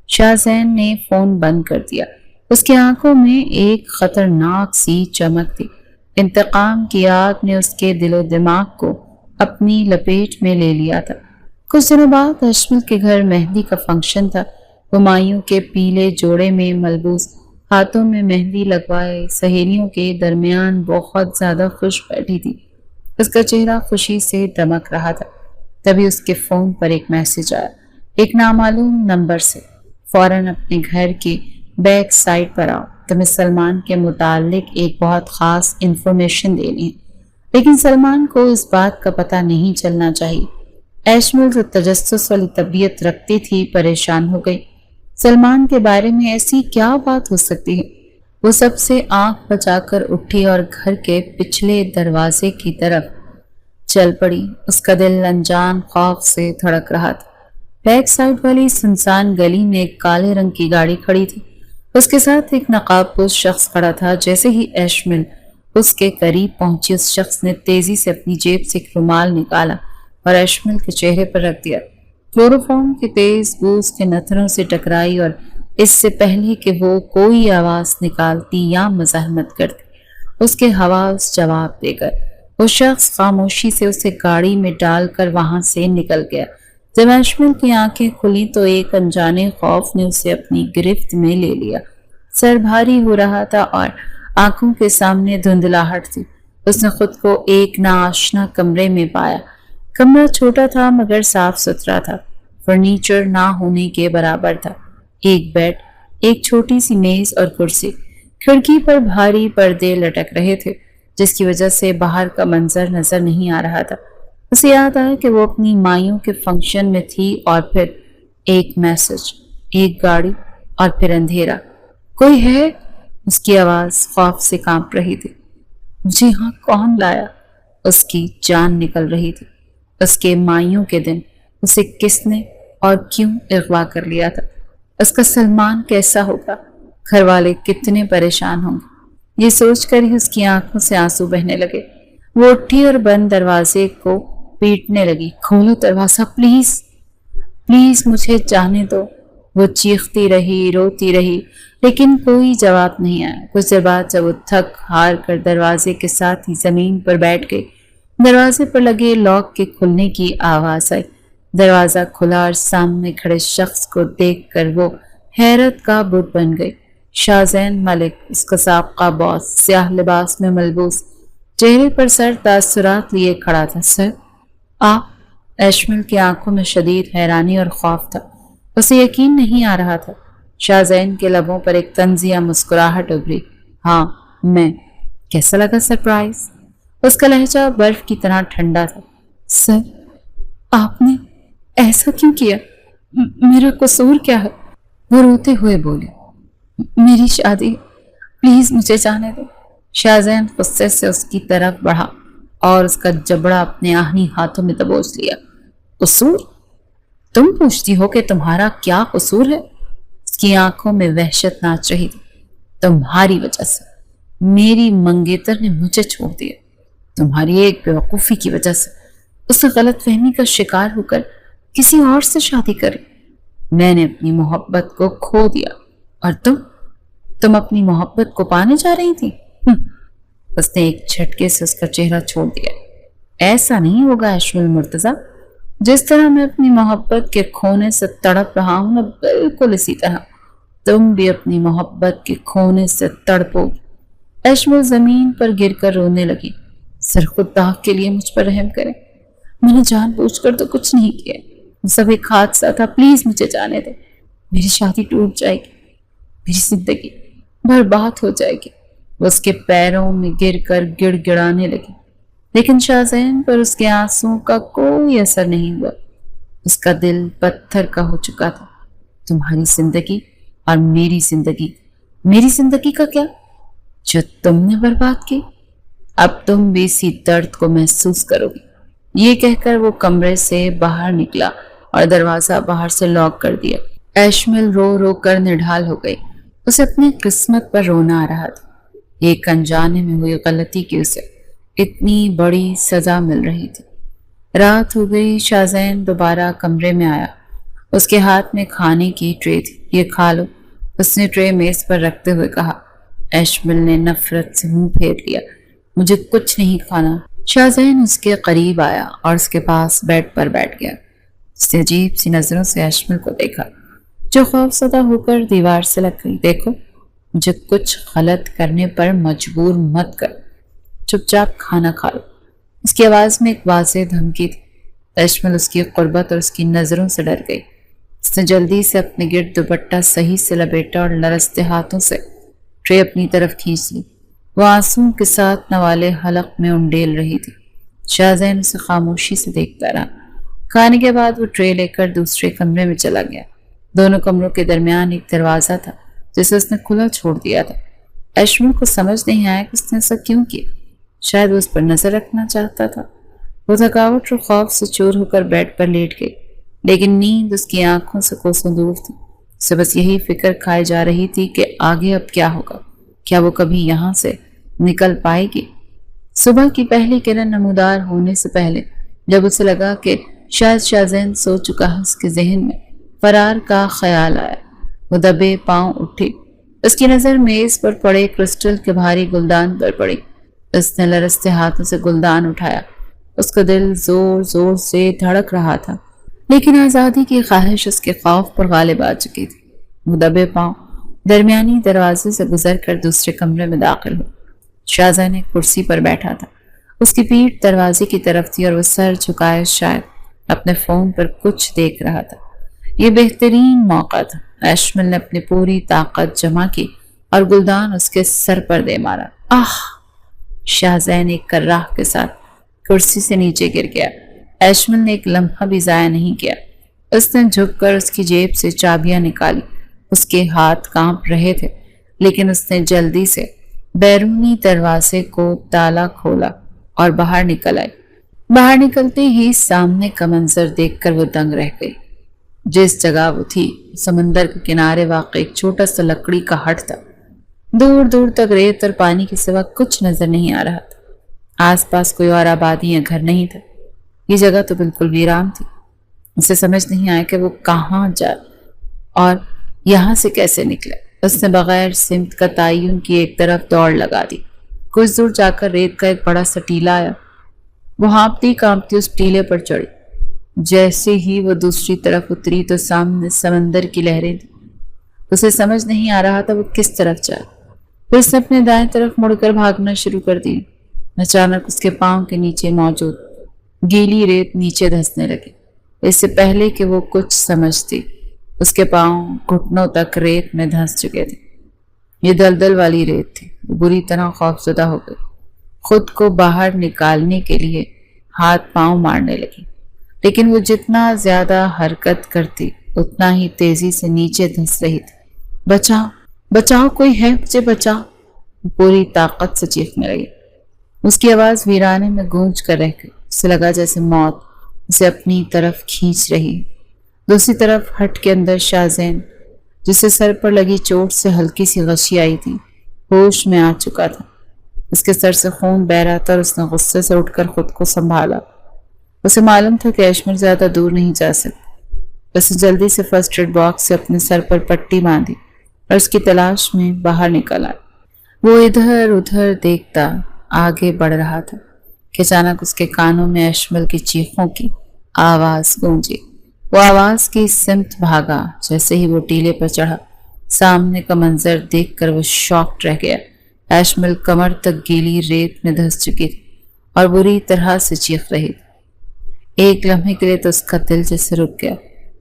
شاہ زین نے فون بند کر دیا۔ اس کی آنکھوں میں ایک خطرناک سی چمک تھی۔ انتقام کی آگ نے اس کے دل و دماغ کو اپنی لپیٹ میں لے لیا تھا۔ کچھ دنوں بعد ایشمل کے گھر مہندی کا فنکشن تھا۔ ہمایوں کے پیلے جوڑے میں ملبوس، ہاتھوں میں مہندی لگوائے، سہیلیوں کے درمیان بہت زیادہ خوش بیٹھی تھی۔ اس کا چہرہ خوشی سے دمک رہا تھا۔ تبھی اس کے فون پر ایک میسج آیا، ایک نامعلوم نمبر سے۔ فوراً اپنے گھر کی بیک سائٹ پر آؤ، تمہیں سلمان کے متعلق ایک بہت خاص انفارمیشن دینی ہے، لیکن سلمان کو اس بات کا پتہ نہیں چلنا چاہیے۔ ایشمل جو تجسس والی طبیعت رکھتی تھی پریشان ہو گئی۔ سلمان کے بارے میں ایسی کیا بات ہو سکتی ہے؟ وہ سب سے آنکھ بچا کر اٹھی اور گھر کے پچھلے دروازے کی طرف چل پڑی۔ اس کا دل انجان خوف سے دھڑک رہا تھا۔ بیک سائڈ والی سنسان گلی میں ایک کالے رنگ کی گاڑی کھڑی تھی۔ اس کے ساتھ ایک نقاب پوش شخص کھڑا تھا۔ جیسے ہی ایشمل اس کے قریب پہنچی، اس شخص نے تیزی سے اپنی جیب سے ایک رومال نکالا اور ایشمل کے چہرے پر رکھ دیا۔ کلوروفارم کی تیز بو اس کے نتھنوں سے ٹکرائی اور اس سے پہلے کہ وہ کوئی آواز نکالتی یا مزاحمت کرتی، اس کے حواس جواب دے کر وہ شخص خاموشی سے اسے گاڑی میں ڈال کر وہاں سے نکل گیا۔ جب ایشمل کی آنکھیں کھلی تو ایک انجانے خوف نے اسے اپنی گرفت میں لے لیا۔ سر بھاری ہو رہا تھا اور آنکھوں کے سامنے دھندلاہٹ تھی۔ اس نے خود کو ایک ناآشنا کمرے میں پایا۔ کمرہ چھوٹا تھا مگر صاف ستھرا تھا۔ فرنیچر نہ ہونے کے برابر تھا۔ ایک بیڈ، ایک چھوٹی سی میز اور کرسی۔ کھڑکی پر بھاری پردے لٹک رہے تھے، جس کی وجہ سے باہر کا منظر نظر نہیں آ رہا تھا۔ اسے یاد آیا کہ وہ اپنی مائیوں کے فنکشن میں تھی، اور پھر ایک میسج، ایک گاڑی، اور پھر اندھیرا۔ کوئی ہے؟ اس کی آواز خوف سے کانپ رہی تھی۔ مجھے یہاں کون لایا؟ اس کی جان نکل رہی تھی۔ اس کے مائیوں کے دن اسے کس نے اور کیوں اغوا کر لیا تھا؟ اس کا سلمان کیسا ہوگا؟ گھر والے کتنے پریشان ہوں گے؟ یہ سوچ کر ہی اس کی آنکھوں سے آنسو بہنے لگے۔ وہ اٹھی اور بند دروازے کو پیٹنے لگی۔ کھولو دروازہ، پلیز پلیز، مجھے جانے دو۔ وہ چیختی رہی، روتی رہی، لیکن کوئی جواب نہیں آیا۔ کچھ دیر بعد جب وہ تھک ہار کر دروازے کے ساتھ ہی زمین پر بیٹھ گئی، دروازے پر لگے لاک کے کھلنے کی آواز آئی۔ دروازہ کھلا اور سامنے کھڑے شخص کو دیکھ کر وہ حیرت کا بت بن گئی۔ شاہ زین ملک، اس کا سابقہ باس، سیاہ لباس میں ملبوس، چہرے پر سر تاثرات لیے کھڑا تھا۔ سر، آپ؟ ایشمل کی آنکھوں میں شدید حیرانی اور خوف تھا۔ اسے یقین نہیں آ رہا تھا۔ شاہ زین کے لبوں پر ایک طنزیہ مسکراہٹ ابھری۔ ہاں، میں۔ کیسا لگا سرپرائز؟ اس کا لہجہ برف کی طرح ٹھنڈا تھا۔ سر، آپ نے ایسا کیوں کیا؟ میرا قصور کیا ہے؟ وہ روتے ہوئے بولے۔ میری شادی، پلیز مجھے جانے دو۔ شاہ زین غصے سے اس کی طرف بڑھا اور اس کا جبڑا اپنے آہنی ہاتھوں میں دبوچ لیا۔ قصور؟ تم پوچھتی ہو کہ تمہارا کیا قصور ہے؟ اس کی آنکھوں میں وحشت ناچ رہی تھی۔ تمہاری وجہ سے میری منگیتر نے مجھے چھوڑ دیا، تمہاری ایک بیوقوفی کی وجہ سے۔ اس غلط فہمی کا شکار ہو کر کسی اور سے شادی کرے۔ میں نے اپنی محبت کو کھو دیا، اور تم اپنی محبت کو پانے جا رہی تھی۔ اس نے ایک جھٹکے سے اس کا چہرہ چھوڑ دیا۔ ایسا نہیں ہوگا ایشمل مرتضیٰ، جس طرح میں اپنی محبت کے کھونے سے تڑپ رہا ہوں نا، بالکل اسی طرح تم بھی اپنی محبت کے کھونے سے تڑپو گی۔ ایشمل زمین پر گر کر رونے لگی۔ سر، خدا کے لیے مجھ پر رحم کریں، میں نے جان بوجھ کر تو کچھ نہیں کیا، سب ایک حادثہ تھا، پلیز مجھے جانے دیں۔ میری شادی ٹوٹ جائے گی، میری زندگی برباد ہو جائے گی۔ وہ اس کے پیروں میں گر کر گڑ گڑانے لگی، لیکن شاہزین پر اس کے آنسوں کا کوئی اثر نہیں ہوا۔ اس کا دل پتھر کا ہو چکا تھا۔ تمہاری زندگی اور میری زندگی کا کیا جو تم نے برباد کی؟ اب تم بھی اسی درد کو محسوس کرو گی۔ یہ کہہ کر وہ کمرے سے باہر نکلا اور دروازہ باہر سے لاک کر دیا۔ ایشمل رو رو کر نڈھال ہو گئی۔ اسے اپنی قسمت پر رونا آ رہا تھا۔ ایک انجانے میں ہوئی غلطی کی اسے اتنی بڑی سزا مل رہی تھی۔ رات ہو گئی۔ شاہزین دوبارہ کمرے میں آیا۔ اس کے ہاتھ میں کھانے کی ٹرے تھی۔ یہ کھا لو، اس نے ٹرے میز پر رکھتے ہوئے کہا۔ ایشمل نے نفرت سے منہ پھیر لیا۔ مجھے کچھ نہیں کھانا۔ شاہزین اس کے قریب آیا اور اس کے پاس بیڈ پر بیٹھ گیا۔ اس نے عجیب سی نظروں سے ایشمل کو دیکھا، جو خوفزدہ ہو کر دیوار سے لگ گئی۔ دیکھو، مجھے کچھ غلط کرنے پر مجبور مت کر، چپ چاپ کھانا کھا لو۔ اس کی آواز میں ایک واضح دھمکی تھی۔ ایشمل اس کی قربت اور اس کی نظروں سے ڈر گئی۔ اس نے جلدی سے اپنے گرد دوپٹہ صحیح سے لپیٹا اور لرزتے ہاتھوں سے ٹرے اپنی طرف کھینچ لی۔ وہ آنسوؤں کے ساتھ نوالے حلق میں انڈیل رہی تھی۔ شاہزین اسے خاموشی سے دیکھتا رہا۔ کھانے کے بعد وہ ٹرے لے کر دوسرے کمرے میں چلا گیا۔ دونوں کمروں کے درمیان ایک دروازہ تھا جسے اس نے کھلا چھوڑ دیا تھا۔ ایشمل کو سمجھ نہیں آیا کہ اس نے ایسا کیوں کیا۔ شاید وہ اس پر نظر رکھنا چاہتا تھا۔ وہ تھکاوٹ اور خوف سے چور ہو کر بیڈ پر لیٹ گئی، لیکن نیند اس کی آنکھوں سے کوسوں دور تھی۔ اسے بس یہی فکر کھائے جا رہی تھی کہ آگے اب کیا ہوگا، کیا وہ کبھی یہاں سے نکل پائے گی۔ صبح کی پہلی کرن نمودار ہونے سے پہلے جب اسے لگا کہ شاید شاہزین سو چکا ہے، اس کے ذہن میں فرار کا خیال آیا۔ وہ دبے پاؤں اٹھی۔ اس کی نظر میز پر پڑے کرسٹل کے بھاری گلدان پر پڑی۔ اس نے لرزتے ہاتھوں سے گلدان اٹھایا۔ اس کا دل زور زور سے دھڑک رہا تھا، لیکن آزادی کی خواہش اس کے خوف پر غالب آ چکی تھی۔ وہ دبے پاؤں درمیانی دروازے سے گزر کر دوسرے کمرے میں داخل ہو۔ شاہزین ایک کرسی پر بیٹھا تھا۔ اس کی پیٹھ دروازے کی طرف تھی اور وہ سر جھکائے شاید اپنے فون پر کچھ دیکھ رہا تھا۔ یہ بہترین موقع تھا۔ ایشمل نے اپنی پوری طاقت جمع کی اور گلدان اس کے سر پر دے مارا۔ آہ! شاہزین ایک کراہ کے ساتھ کرسی سے نیچے گر گیا۔ ایشمل نے ایک لمحہ بھی ضائع نہیں کیا۔ اس نے جھک کر اس کی جیب سے چابیاں نکالی۔ اس کے ہاتھ کانپ رہے تھے، لیکن اس نے جلدی سے بیرونی دروازے کو تالا کھولا اور باہر نکل آئی۔ باہر نکلتے ہی سامنے کا منظر دیکھ کر وہ دنگ رہ گئی۔ جس جگہ وہ تھی سمندر کے کنارے واقع ایک چھوٹا سا لکڑی کا ہٹ تھا۔ دور دور تک ریت اور پانی کے سوا کچھ نظر نہیں آ رہا تھا۔ آس پاس کوئی اور آبادی یا گھر نہیں تھا۔ یہ جگہ تو بالکل ویران تھی۔ اسے سمجھ نہیں آیا کہ وہ کہاں جائے اور یہاں سے کیسے نکلے۔ اس نے بغیر سمت کا تعین کی ایک طرف دوڑ لگا دی۔ کچھ دور جا کر ریت کا ایک بڑا سا ٹیلا آیا۔ وہ ہانپتی کانپتی اس ٹیلے پر چڑھی۔ جیسے ہی وہ دوسری طرف اتری تو سامنے سمندر کی لہریں تھیں۔ اسے سمجھ نہیں آ رہا تھا وہ کس طرف جائے۔ پھر اس نے اپنے دائیں طرف مڑ کر بھاگنا شروع کر دی۔ اچانک اس کے پاؤں کے نیچے موجود گیلی ریت نیچے دھنسنے لگی۔ اس سے پہلے کہ وہ کچھ سمجھتی، اس کے پاؤں گھٹنوں تک ریت میں دھنس چکے تھے۔ یہ دلدل والی ریت تھی۔ وہ بری طرح خوفزدہ ہو گئی۔ خود کو باہر نکالنے کے لیے ہاتھ پاؤں مارنے لگی، لیکن وہ جتنا زیادہ حرکت کرتی اتنا ہی تیزی سے نیچے دھنس رہی تھی۔ بچاؤ، بچاؤ، کوئی ہے، مجھے بچاؤ! پوری طاقت سے چیخنے لگی۔ اس کی آواز ویرانے میں گونج کر رہ گئی۔ اسے لگا جیسے موت اسے اپنی طرف کھینچ رہی۔ دوسری طرف ہٹ کے اندر شاہزین، جسے سر پر لگی چوٹ سے ہلکی سی غشی آئی تھی، ہوش میں آ چکا تھا۔ اس کے سر سے خون بہہ رہا تھا اور اس نے غصے سے اٹھ کر خود کو سنبھالا۔ اسے معلوم تھا کہ ایشمل زیادہ دور نہیں جا سکتی۔ اس نے جلدی سے فرسٹ ایڈ باکس سے اپنے سر پر پٹی باندھی اور اس کی تلاش میں باہر نکل آیا۔ وہ ادھر ادھر دیکھتا آگے بڑھ رہا تھا کہ اچانک اس کے کانوں میں ایشمل کی چیخوں کی آواز گونجی۔ وہ آواز کی سمت بھاگا۔ جیسے ہی وہ ٹیلے پر چڑھا، سامنے کا منظر دیکھ کر وہ شاکڈ رہ گیا۔ ایشمل کمر تک گیلی ریت میں دھس چکی تھی اور بری طرح سے چیخ رہی تھی۔ ایک لمحے کے لیے تو اس کا دل جیسے رک گیا۔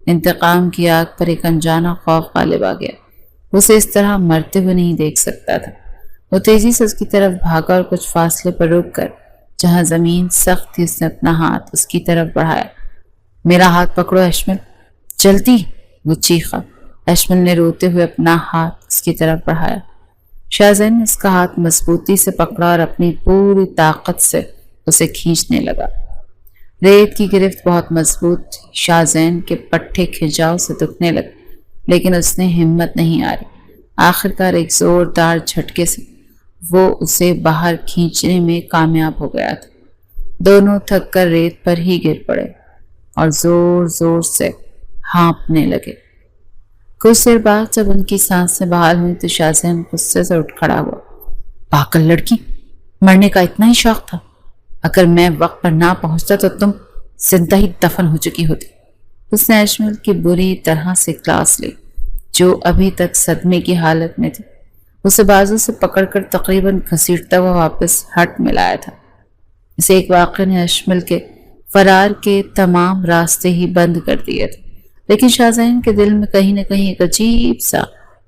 انتقام کی آگ پر ایک انجانا خوف غالب آ گیا۔ اسے اس طرح مرتے ہوئے نہیں دیکھ سکتا تھا۔ وہ تیزی سے اس کی طرف بھاگا اور کچھ فاصلے پر رک کر جہاں زمین سخت تھی اس نے اپنا ہاتھ اس کی طرف بڑھایا۔ میرا ہاتھ پکڑو اشمل، جلدی، وہ چیخا۔ اشمل نے روتے ہوئے اپنا ہاتھ اس کی طرف بڑھایا۔ شاہزین نے اس کا ہاتھ مضبوطی سے پکڑا اور اپنی پوری طاقت سے اسے کھینچنے لگا۔ ریت کی گرفت بہت مضبوط تھی۔ شاہزین کے پٹھے کھنچاؤ سے دکھنے لگے، لیکن اس نے ہمت نہیں ہاری۔ آخرکار ایک زوردار جھٹکے سے وہ اسے باہر کھینچنے میں کامیاب ہو گیا تھا۔ دونوں تھک کر ریت پر ہی گر پڑے اور زور زور سے ہانپنے لگے۔ کچھ دیر بعد جب ان کی سانسیں بحال ہوئی تو شاہزین غصے سے اٹھ کھڑا ہوا۔ پاگل لڑکی، مرنے کا اتنا ہی شوق تھا؟ اگر میں وقت پر نہ پہنچتا تو تم زندہ ہی دفن ہو چکی ہوتی۔ اس نے اشمل کی بری طرح سے کلاس لی، جو ابھی تک صدمے کی حالت میں تھی۔ اسے بازو سے پکڑ کر تقریباً گھسیٹتا ہوا واپس ہٹ میں لایا تھا۔ اس ایک واقعے نے اشمل کے فرار کے تمام راستے ہی بند کر دیے تھے، لیکن شاہزین کے دل میں کہیں نہ کہیں ایک عجیب سا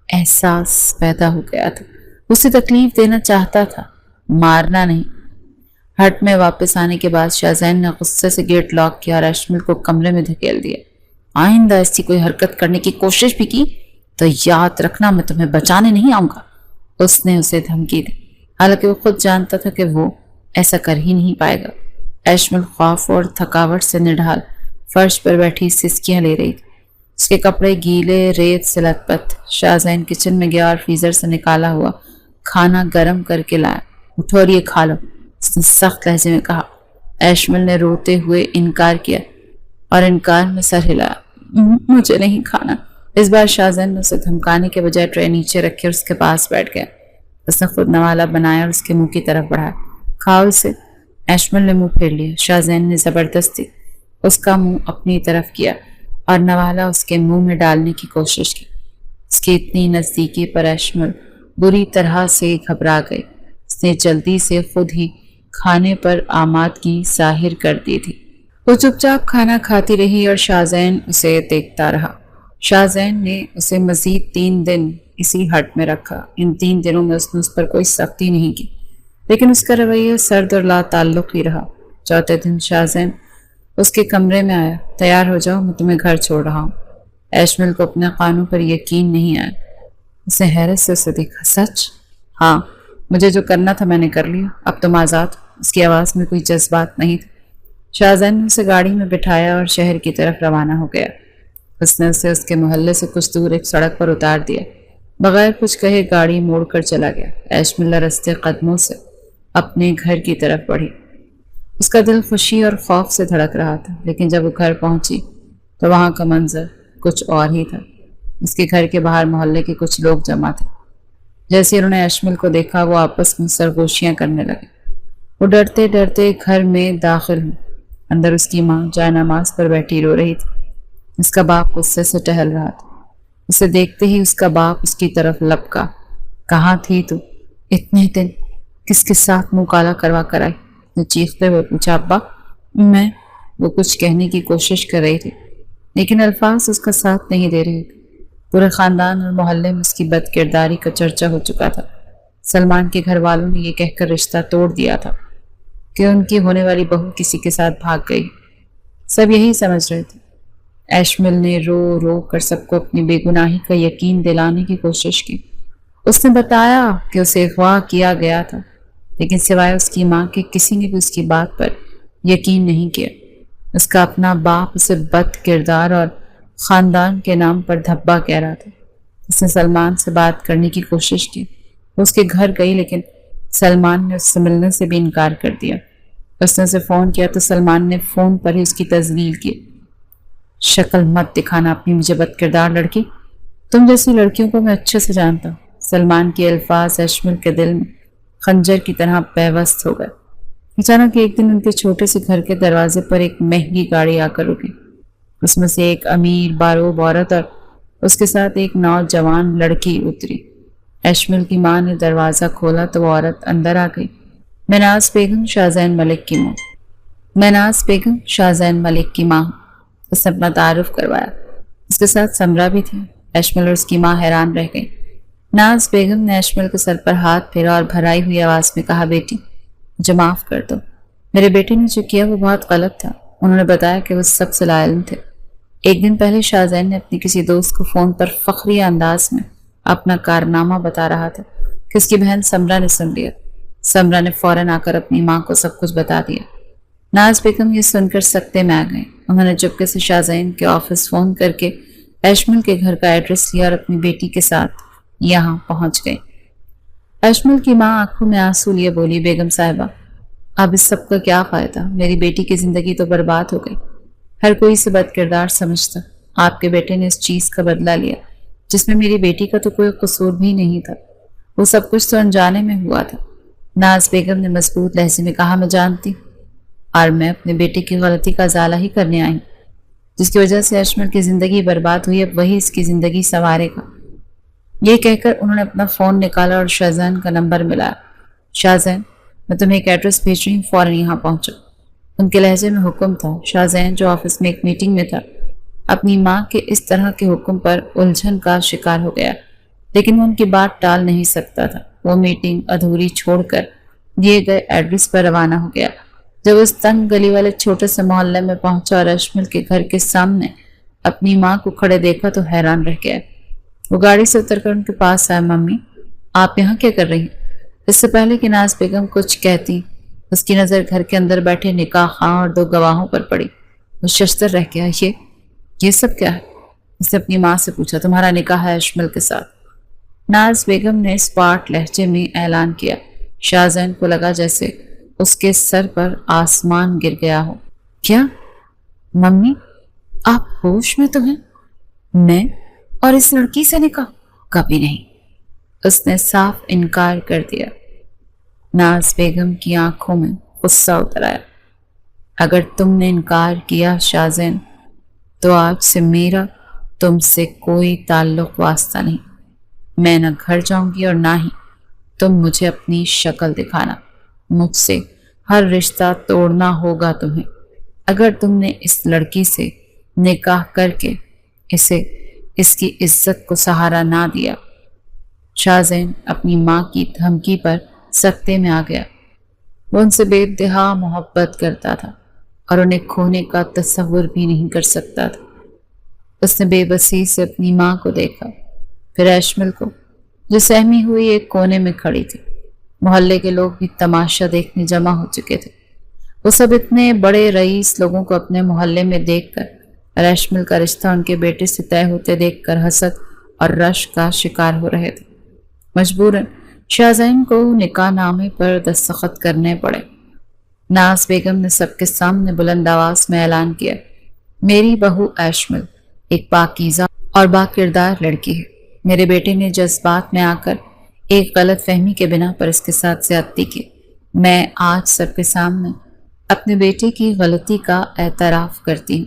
احساس پیدا ہو گیا تھا۔ اسے تکلیف دینا چاہتا تھا، مارنا نہیں۔ ہٹ میں واپس آنے کے بعد شاہزین نے غصے سے گیٹ لاک کیا اور اشمل کو کمرے میں دھکیل دیا۔ آئندہ ایسی کوئی حرکت کرنے کی کوشش بھی کی تو یاد رکھنا میں تمہیں بچانے نہیں آؤں گا، اس نے اسے دھمکی دی، حالانکہ وہ خود جانتا تھا کہ وہ ایسا کر ہی نہیں پائے گا۔ اشمل خوف اور تھکاوٹ سے نڈھال فرش پر بیٹھی سسکیاں لے رہی تھی۔ اس کے کپڑے گیلے، ریت سے لت پت۔ شاہزین کچن میں گیا اور فریزر سے نکالا ہوا کھانا گرم کر کے لایا۔ اٹھو اور یہ کھا لو، اس نے سخت لہجے میں کہا۔ اشمل نے روتے ہوئے انکار کیا اور انکار میں سر ہلایا۔ مجھے نہیں کھانا۔ اس بار شاہزین نے اسے دھمکانے کے بجائے ٹرے نیچے رکھے اور اس کے پاس بیٹھ گیا۔ اس نے خود نوالا بنایا اور اس کے منہ کی طرف بڑھایا۔ کھاؤ اسے۔ اشمل نے منہ پھیر لیا۔ شاہزین نے زبردستی اس کا منہ اپنی طرف کیا اور نوالا اس کے منہ میں ڈالنے کی کوشش کی۔ اس کی اتنی نزدیکی پر اشمل بری طرح سے گھبرا گئی۔ اس نے جلدی سے خود ہی کھانے پر آمادگی ظاہر کر دی تھی۔ وہ چپ چاپ کھانا کھاتی رہی اور شاہزین اسے دیکھتا رہا۔ شاہزین نے اسے مزید 3 دن اسی ہٹ میں رکھا۔ ان 3 دنوں میں اس نے اس پر کوئی سختی نہیں کی، لیکن اس کا رویہ سرد اور لا تعلق ہی رہا۔ چوتھے دن شاہزین اس کے کمرے میں آیا۔ تیار ہو جاؤ، میں تمہیں گھر چھوڑ رہا ہوں۔ اشمل کو اپنے قانوں پر یقین نہیں آیا۔ اس نے حیرت سے اسے دیکھا۔ سچ؟ ہاں، مجھے جو کرنا تھا میں نے کر لیا، اب تم آزاد۔ اس کی آواز میں کوئی جذبات نہیں تھا۔ شاہزین نے اسے گاڑی میں بٹھایا اور شہر کی طرف روانہ ہو گیا۔ اس نے اسے اس کے محلے سے کچھ دور ایک سڑک پر اتار دیا۔ بغیر کچھ کہے گاڑی موڑ کر چلا گیا۔ اشمل رستے قدموں سے اپنے گھر کی طرف بڑھی۔ اس کا دل خوشی اور خوف سے دھڑک رہا تھا، لیکن جب وہ گھر پہنچی تو وہاں کا منظر کچھ اور ہی تھا۔ اس کے گھر کے باہر محلے کے کچھ لوگ جمع تھے۔ جیسے انہوں نے اشمل کو دیکھا وہ آپس میں سرگوشیاں کرنے لگے۔ وہ ڈرتے ڈرتے گھر میں داخل ہوئی۔ اندر اس کی ماں جائے نماز پر بیٹھی رو رہی تھی۔ اس کا باپ غصے سے ٹہل رہا تھا۔ اسے دیکھتے ہی اس کا باپ اس کی طرف لپکا۔ کہاں تھی تو؟ اتنے دن کس کے ساتھ منہ کالا کروا کر آئی؟ نے چیختے ہوئے پوچھا۔ ابا میں، وہ کچھ کہنے کی کوشش کر رہی تھی، لیکن الفاظ اس کا ساتھ نہیں دے رہے تھے۔ پورے خاندان اور محلے میں اس کی بد کرداری کا چرچا ہو چکا تھا۔ سلمان کے گھر والوں نے یہ کہہ کر رشتہ توڑ دیا تھا کہ ان کی ہونے والی بہو کسی کے ساتھ بھاگ گئی۔ سب یہی سمجھ رہے تھے۔ اشمل نے رو رو کر سب کو اپنی بے گناہی کا یقین دلانے کی کوشش کی۔ اس نے بتایا کہ اسے اغوا کیا گیا تھا، لیکن سوائے اس کی ماں کے کسی نے بھی اس کی بات پر یقین نہیں کیا۔ اس کا اپنا باپ اسے بد کردار اور خاندان کے نام پر دھبا کہہ رہا تھا۔ اس نے سلمان سے بات کرنے کی کوشش کی۔ وہ اس کے گھر گئی، لیکن سلمان نے اس سے ملنے سے بھی انکار کر دیا۔ اس نے اسے فون کیا تو سلمان نے فون پر ہی اس کی تذلیل کی۔ شکل مت دکھانا اپنی مجھے بد کردار لڑکی، تم جیسی لڑکیوں کو میں اچھے سے جانتا ہوں۔ سلمان کے الفاظ اشمل کے دل میں خنجر کی طرح پیوست ہو گئے۔ اچانک ایک دن ان کے چھوٹے سے گھر کے دروازے پر ایک مہنگی گاڑی آ کر رکی۔ اس میں سے ایک امیر باروب عورت اور اس کے ساتھ ایک نوجوان لڑکی اتری۔ اشمل کی ماں نے دروازہ کھولا تو وہ عورت اندر آ گئی۔ میناز بیگم، شاہزین ملک کی ماں۔ میناز بیگم، شاہزین ملک کی ماں۔ اس نے اپنا تعارف کروایا۔ اس کے ساتھ سمرہ بھی تھی۔ اشمل اور اس کی ماں حیران رہ گئی۔ ناز بیگم نے اشمل کے سر پر ہاتھ پھیرا اور بھرائی ہوئی آواز میں کہا، بیٹی مجھے معاف کر دو، میرے بیٹے نے جو کیا وہ بہت غلط تھا۔ انہوں نے بتایا کہ وہ سب سے لاعلم تھے۔ ایک دن پہلے شاہ زین نے اپنی کسی دوست کو فون پر فخری انداز میں اپنا کارنامہ بتا رہا تھا کہ اس کی بہن سمرہ نے سن لیا۔ سمرہ نے فوراً آ کر اپنی ماں کو سب کچھ بتا دیا۔ ناز بیگم یہ سن کر سکتے میں آ گئیں۔ انہوں نے چپکے سے شاہ زین کے آفس فون کر کے اشمل کے گھر کا ایڈریس لیا اور اپنی بیٹی کے ساتھ یہاں پہنچ گئی۔ اشمل کی ماں آنکھوں میں آنسو لیے بولی، بیگم صاحبہ اب اس سب کا کیا فائدہ؟ میری بیٹی کی زندگی تو برباد ہو گئی۔ ہر کوئی اسے بد کردار سمجھتا۔ آپ کے بیٹے نے اس چیز کا بدلہ لیا جس میں میری بیٹی کا تو کوئی قصور بھی نہیں تھا۔ وہ سب کچھ تو انجانے میں ہوا تھا۔ ناز بیگم نے مضبوط لہجے میں کہا، میں جانتی اور میں اپنے بیٹے کی غلطی کا ازالہ ہی کرنے آئی، جس کی وجہ سے اشمل کی زندگی برباد ہوئی، اب وہی اس کی زندگی سنوارے گا۔ یہ کہہ کر انہوں نے اپنا فون نکالا اور شاہ زین کا نمبر ملایا۔ شاہ زین میں تمہیں ایک ایڈریس بھیج رہی ہوں، فوراً یہاں پہنچو۔ ان کے لہجے میں حکم تھا۔ شاہ زین جو آفس میں ایک میٹنگ میں تھا، اپنی ماں کے اس طرح کے حکم پر الجھن کا شکار ہو گیا، لیکن وہ ان کی بات ٹال نہیں سکتا تھا۔ وہ میٹنگ ادھوری چھوڑ کر دیے گئے ایڈریس پر روانہ ہو گیا۔ جب اس تنگ گلی والے چھوٹے سے محلے میں پہنچا اور اشمل کے گھر کے سامنے اپنی ماں کو کھڑے دیکھا تو حیران رہ گیا۔ وہ گاڑی سے اتر کر ان کے پاس آیا۔ ممی آپ یہاں کیا کر رہی ہیں؟ اس سے پہلے کہ ناز بیگم کچھ کہتی، اس کی نظر گھر کے اندر بیٹھے نکاح خواں اور دو گواہوں پر پڑی۔ وہ ششدر رہ گیا۔ یہ سب کیا ہے؟ اس نے اپنی ماں سے پوچھا۔ تمہارا نکاح ہے اشمل کے ساتھ، ناز بیگم نے اسپاٹ لہجے میں اعلان کیا۔ شاہ زین کو لگا جیسے اس کے سر پر آسمان گر گیا ہو۔ کیا ممی آپ ہوش میں تو ہیں؟ میں اور اس لڑکی سے نکاح؟ کبھی نہیں، اس نے صاف انکار کر دیا۔ ناز بیگم کی آنکھوں میں غصہ اتر آیا۔ اگر تم نے انکار کیا شاہ زین تو آج سے میرا تم سے کوئی تعلق واسطہ نہیں۔ میں نہ گھر جاؤں گی اور نہ ہی تم مجھے اپنی شکل دکھانا۔ مجھ سے ہر رشتہ توڑنا ہوگا تمہیں۔ اگر تم نے اس لڑکی سے نکاح کر کے اسے اس کی عزت کو سہارا نہ دیا۔ شاہ زین اپنی ماں کی دھمکی پر سکتے میں آ گیا۔ وہ ان سے بے انتہا محبت کرتا تھا اور انہیں کھونے کا تصور بھی نہیں کر سکتا تھا۔ اس نے بے بسی سے اپنی ماں کو دیکھا، پھر اشمل کو جو سہمی ہوئی ایک کونے میں کھڑی تھی۔ محلے کے لوگ بھی تماشا دیکھنے جمع ہو چکے تھے۔ وہ سب اتنے بڑے رئیس لوگوں کو اپنے محلے میں دیکھ کر اور اشمل کا رشتہ ان کے بیٹے سے طے ہوتے دیکھ کر حسد اور رشک کا شکار ہو رہے تھے۔ مجبوراً شاہ زین کو نکاح نامے پر دستخط کرنے پڑے۔ ناز بیگم نے سب کے سامنے بلند آواز میں اعلان کیا، میری بہو اشمل ایک پاکیزہ اور با کردار لڑکی ہے۔ میرے بیٹے نے جذبات میں آ کر ایک غلط فہمی کے بنا پر اس کے ساتھ زیادتی کی۔ میں آج سب کے سامنے اپنے بیٹے کی غلطی کا اعتراف کرتی ہوں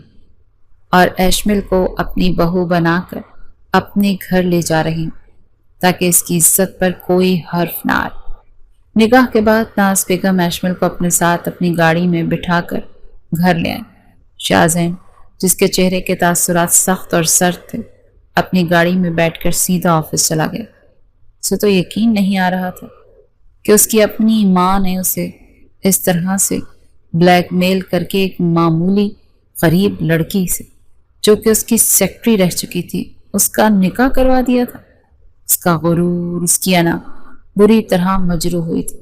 اور اشمل کو اپنی بہو بنا کر اپنے گھر لے جا رہی ہوں تاکہ اس کی عزت پر کوئی حرف نہ آئے۔ نکاح کے بعد ناز بیگم اشمل کو اپنے ساتھ اپنی گاڑی میں بٹھا کر گھر لے آئیں۔ شاہ زین جس کے چہرے کے تاثرات سخت اور سرد تھے، اپنی گاڑی میں بیٹھ کر سیدھا آفس چلا گیا۔ اسے تو یقین نہیں آ رہا تھا کہ اس کی اپنی ماں نے اسے اس طرح سے بلیک میل کر کے ایک معمولی غریب لڑکی سے جو کہ اس کی سیکرٹری رہ چکی تھی اس کا نکاح کروا دیا تھا۔ اس کا غرور، اس کی انا بری طرح مجروح ہوئی تھی۔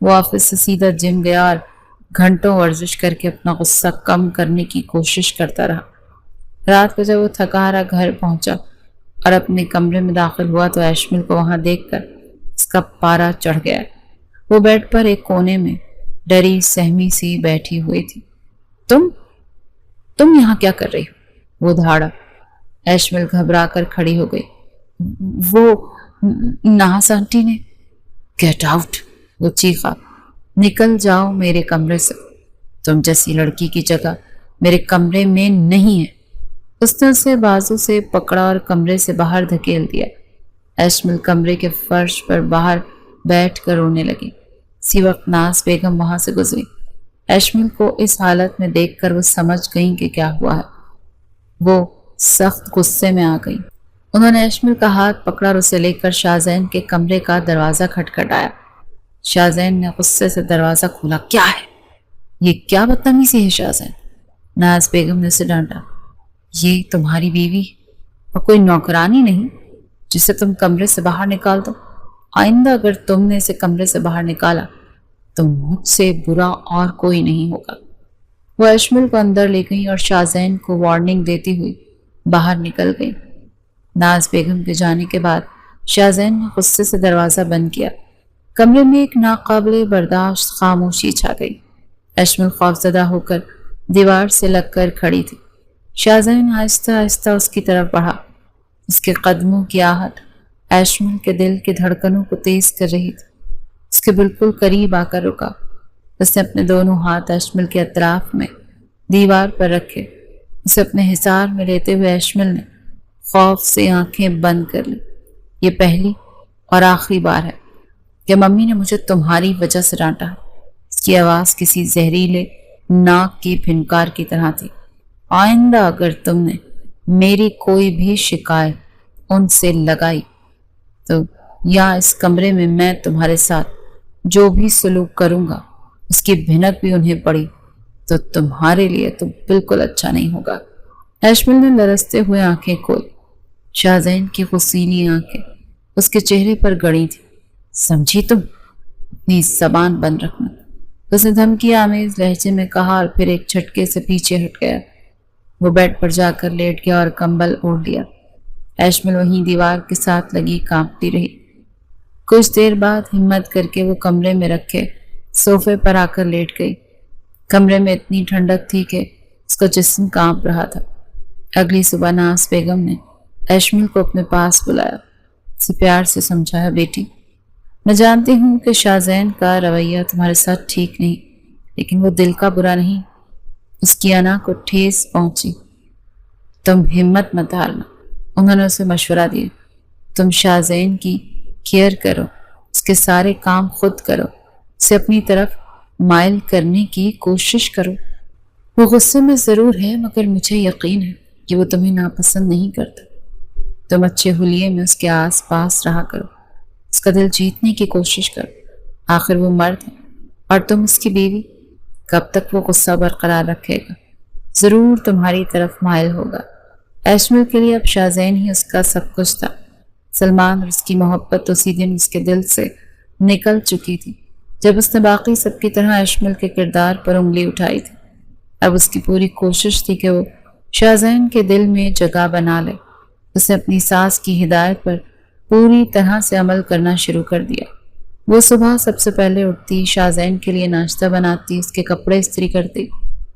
وہ آفس سے سیدھا جم گیا اور گھنٹوں ورزش کر کے اپنا غصہ کم کرنے کی کوشش کرتا رہا۔ رات کو جب وہ تھکا ہارا گھر پہنچا اور اپنے کمرے میں داخل ہوا تو اشمل کو وہاں دیکھ کر اس کا پارا چڑھ گیا۔ وہ بیڈ پر ایک کونے میں ڈری سہمی سی بیٹھی ہوئی تھی۔ تم یہاں کیا کر رہی ہو؟ وہ دھاڑا۔ اشمل گھبرا کر کھڑی ہو گئی۔ وہ ناز آنٹی نے گیٹ آؤٹ، وہ چیخا، نکل جاؤ میرے کمرے سے، تم جیسی لڑکی کی جگہ میرے کمرے میں نہیں ہے۔ اس نے اسے بازو سے پکڑا اور کمرے سے باہر دھکیل دیا۔ اشمل کمرے کے فرش پر باہر بیٹھ کر رونے لگی۔ اسی وقت ناز بیگم وہاں سے گزری۔ اشمل کو اس حالت میں دیکھ کر وہ سمجھ گئیں کہ کیا ہوا ہے۔ وہ سخت غصے میں آ گئی۔ انہوں نے اشمل کا ہاتھ پکڑا اور اسے لے کر شاہزین کے کمرے کا دروازہ کھٹکھٹایا۔ شاہزین نے غصے سے دروازہ کھولا۔ کیا ہے یہ؟ کیا بدتمیزی ہے شاہزین؟ ناز بیگم نے اسے ڈانٹا۔ یہ تمہاری بیوی اور کوئی نوکرانی نہیں جسے تم کمرے سے باہر نکال دو۔ آئندہ اگر تم نے اسے کمرے سے باہر نکالا تو مجھ سے برا اور کوئی نہیں ہوگا۔ وہ اشمل کو اندر لے گئی اور شاہزین کو وارننگ دیتی ہوئی باہر نکل گئی۔ ناز بیگم کے جانے کے بعد شاہزین نے غصے سے دروازہ بند کیا۔ کمرے میں ایک ناقابل برداشت خاموشی چھا گئی۔ اشمل خوفزدہ ہو کر دیوار سے لگ کر کھڑی تھی۔ شاہزین آہستہ آہستہ اس کی طرف بڑھا۔ اس کے قدموں کی آہٹ اشمل کے دل کی دھڑکنوں کو تیز کر رہی تھی۔ اس کے بالکل قریب آ کر رکا۔ اس نے اپنے دونوں ہاتھ اشمل کے اطراف میں دیوار پر رکھے۔ اسے اپنے حصار میں لیتے ہوئے اشمل نے خوف سے آنکھیں بند کر لی۔ یہ پہلی اور آخری بار ہے کہ ممی نے مجھے تمہاری وجہ سے ڈانٹا۔ اس کی آواز کسی زہریلے ناک کی پھنکار کی طرح تھی۔ آئندہ اگر تم نے میری کوئی بھی شکایت ان سے لگائی تو یا اس کمرے میں تمہارے ساتھ جو بھی سلوک کروں گا اس کی بھنک بھی انہیں پڑی تو تمہارے لیے تو بالکل اچھا نہیں ہوگا۔ اشمل نے لرزتے ہوئے آنکھیں کھولی۔ شاہزین کی غصیلی آنکھیں اس کے چہرے پر گڑی تھی۔ سمجھی تم؟ اپنی زبان بند رکھنا، اس نے دھمکی آمیز لہجے میں کہا اور پھر ایک جھٹکے سے پیچھے ہٹ گیا۔ وہ بیڈ پر جا کر لیٹ گیا اور کمبل اوڑھ لیا۔ اشمل وہیں دیوار کے ساتھ لگی کانپتی رہی۔ کچھ دیر بعد ہمت کر کے وہ کمرے میں رکھے صوفے پر آ کر لیٹ گئی۔ کمرے میں اتنی ٹھنڈک تھی کہ اس کا جسم کانپ رہا تھا۔ اگلی صبح ناز بیگم نے اشمل کو اپنے پاس بلایا۔ اسے پیار سے سمجھایا، بیٹی میں جانتی ہوں کہ شاہزین کا رویہ تمہارے ساتھ ٹھیک نہیں، لیکن وہ دل کا برا نہیں۔ اس کی انا کو ٹھیس پہنچی۔ تم ہمت مت ہارنا۔ انہوں نے اسے مشورہ دیا، تم شاہزین کی کیئر کرو، اس کے سارے کام خود کرو، اسے اپنی طرف مائل کرنے کی کوشش کرو۔ وہ غصے میں ضرور ہے مگر مجھے یقین ہے کہ وہ تمہیں ناپسند نہیں کرتا۔ تم اچھے حلیے میں اس کے آس پاس رہا کرو، اس کا دل جیتنے کی کوشش کرو۔ آخر وہ مرد ہے اور تم اس کی بیوی۔ کب تک وہ غصہ برقرار رکھے گا؟ ضرور تمہاری طرف مائل ہوگا۔ اشمل کے لیے اب شاہزین ہی اس کا سب کچھ تھا۔ سلمان اور اس کی محبت اسی دن اس کے دل سے نکل چکی تھی جب اس نے باقی سب کی طرح اشمل کے کردار پر انگلی اٹھائی تھی۔ اب اس کی پوری کوشش تھی کہ وہ شاہزین کے دل میں جگہ بنا لے۔ اس نے اپنی ساس کی ہدایت پر پوری طرح سے عمل کرنا شروع کر دیا۔ وہ صبح سب سے پہلے اٹھتی، شاہزین کے لیے ناشتہ بناتی، اس کے کپڑے استری کرتی،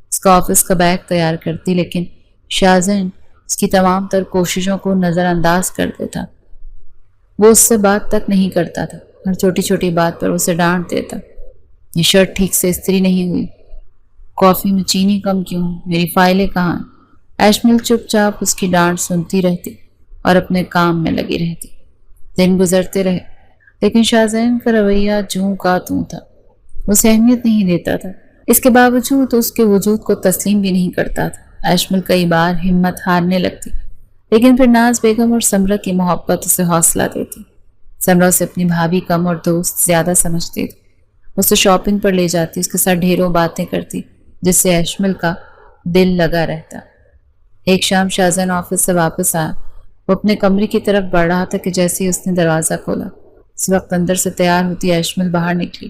اس کا آفس کا بیگ تیار کرتی، لیکن شاہزین اس کی تمام تر کوششوں کو نظر انداز کر دیتا۔ وہ اس سے بات تک نہیں کرتا تھا۔ ہر چھوٹی چھوٹی بات پر اسے ڈانٹ دیتا۔ یہ شرٹ ٹھیک سے استری نہیں ہوئی، کافی میں چینی کم کیوں، میری فائلیں کہاں؟ اشمل چپ چاپ اس کی ڈانٹ سنتی رہتی اور اپنے کام میں لگی رہتی۔ دن گزرتے رہے لیکن شاہزین کا رویہ جوں کا توں تھا۔ اسے اہمیت نہیں دیتا تھا۔ اس کے باوجود اس کے وجود کو تسلیم بھی نہیں کرتا تھا۔ اشمل کئی بار ہمت ہارنے لگتی لیکن پھر ناز بیگم اور سمرہ کی محبت اسے حوصلہ دیتی۔ سمرہ اسے اپنی بھابھی کم اور دوست زیادہ سمجھتی تھی۔ اسے شاپنگ پر لے جاتی، اس کے ساتھ ڈھیروں باتیں کرتی جس سے اشمل کا دل لگا رہتا۔ ایک شام شاہزین آفس سے واپس آیا۔ وہ اپنے کمرے کی طرف بڑھ رہا تھا کہ جیسے ہی اس نے دروازہ کھولا، اس وقت اندر سے تیار ہوتی اشمل باہر نکلی۔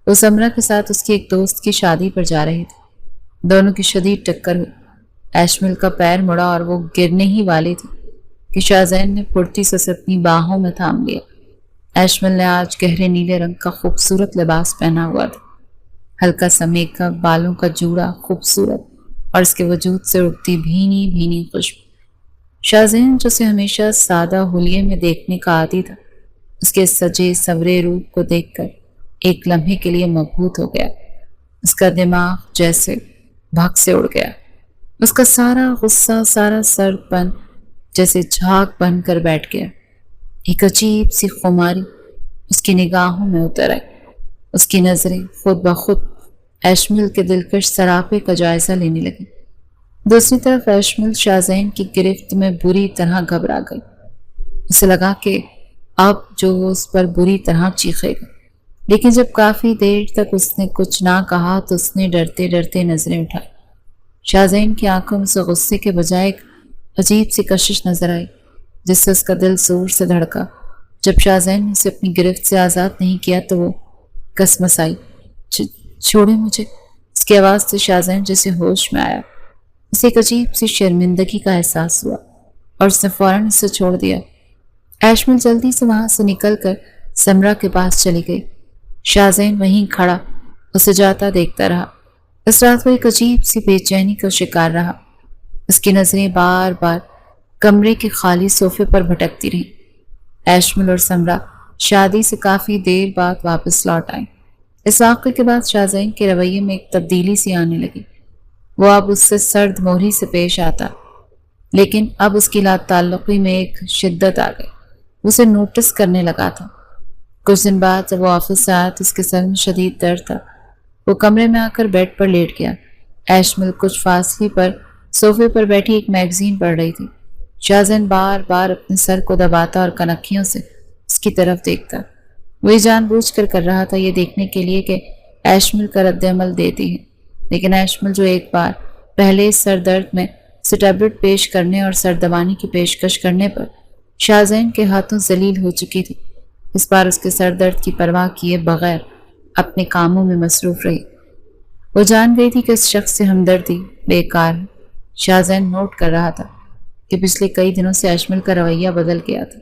وہ سمرہ کے ساتھ اس کی ایک دوست کی شادی پر جا رہی تھی۔ دونوں کی شدید ٹکر ہوئی۔ اشمل کا پیر مڑا اور وہ گرنے ہی والی تھی کہ شاہزین نے پھرتی سے اسے اپنی باہوں میں تھام لیا۔ اشمل نے آج گہرے نیلے رنگ کا خوبصورت لباس پہنا ہوا تھا۔ ہلکا سا میک اپ، بالوں کا جوڑا خوبصورت اور اس کے وجود سے اٹھتی بھینی بھینی خوشبو۔ شاہزین جو اسے ہمیشہ سادہ حلیے میں دیکھنے کا عادی تھا، اس کے سجے سورے روپ کو دیکھ کر ایک لمحے کے لیے مبہوت ہو گیا۔ اس کا دماغ جیسے بھگ سے اڑ گیا۔ اس کا سارا غصہ، سارا سرد پن جیسے جھاگ بن کر بیٹھ گیا۔ ایک عجیب سی خماری اس کی نگاہوں میں اتر آئی۔ اس کی نظریں خود بخود اشمل کے دلکش سراپے کا جائزہ لینے لگی۔ دوسری طرف ایشمل شاہزین کی گرفت میں بری طرح گھبرا گئی۔ اسے لگا کہ اب جو وہ اس پر بری طرح چیخے گا، لیکن جب کافی دیر تک اس نے کچھ نہ کہا تو اس نے ڈرتے ڈرتے نظریں اٹھائی۔ شاہزین کی آنکھوں میں سے غصے کے بجائے ایک عجیب سی کشش نظر آئی، جس سے اس کا دل زور سے دھڑکا۔ جب شاہزین نے اسے اپنی گرفت سے آزاد نہیں کیا تو وہ کسمسائی، چھوڑے مجھے۔ اس کی آواز سے شاہزین جیسے ہوش میں آیا۔ اسے ایک عجیب سی شرمندگی کا احساس ہوا اور اس نے فوراً اسے چھوڑ دیا۔ ایشمل جلدی سے وہاں سے نکل کر سمرا کے پاس چلی گئی۔ شاہزین وہیں کھڑا اسے جاتا دیکھتا رہا۔ اس رات وہ ایک عجیب سی بے چینی کا شکار رہا۔ اس کی نظریں بار بار کمرے کے خالی صوفے پر بھٹکتی رہیں۔ ایشمل اور سمرا شادی سے کافی دیر بعد واپس لوٹ آئیں۔ اس واقعے کے بعد شاہزین کے رویے میں ایک تبدیلی سی آنے لگی۔ وہ اب اس سے سرد موہری سے پیش آتا، لیکن اب اس کی لا تعلقی میں ایک شدت آ گئی۔ اسے نوٹس کرنے لگا تھا۔ کچھ دن بعد جب وہ آفس سے آیا تو اس کے سر میں شدید درد تھا۔ وہ کمرے میں آ کر بیڈ پر لیٹ گیا۔ ایشمل کچھ فاصلے پر صوفے پر بیٹھی ایک میگزین پڑھ رہی تھی۔ شاہزین بار بار اپنے سر کو دباتا اور کنکھیوں سے اس کی طرف دیکھتا۔ وہ یہ جان بوجھ کر رہا تھا، یہ دیکھنے کے لیے کہ ایشمل کا رد عمل دیتی ہے، لیکن ایشمل جو ایک بار پہلے سر درد میں اسے ٹیبلٹ پیش کرنے اور سر دبانے کی پیشکش کرنے پر شاہزین کے ہاتھوں ذلیل ہو چکی تھی، اس بار اس کے سر درد کی پرواہ کیے بغیر اپنے کاموں میں مصروف رہی۔ وہ جان گئی تھی کہ اس شخص سے ہمدردی بیکار ہے۔ شاہزین نوٹ کر رہا تھا کہ پچھلے کئی دنوں سے ایشمل کا رویہ بدل گیا تھا۔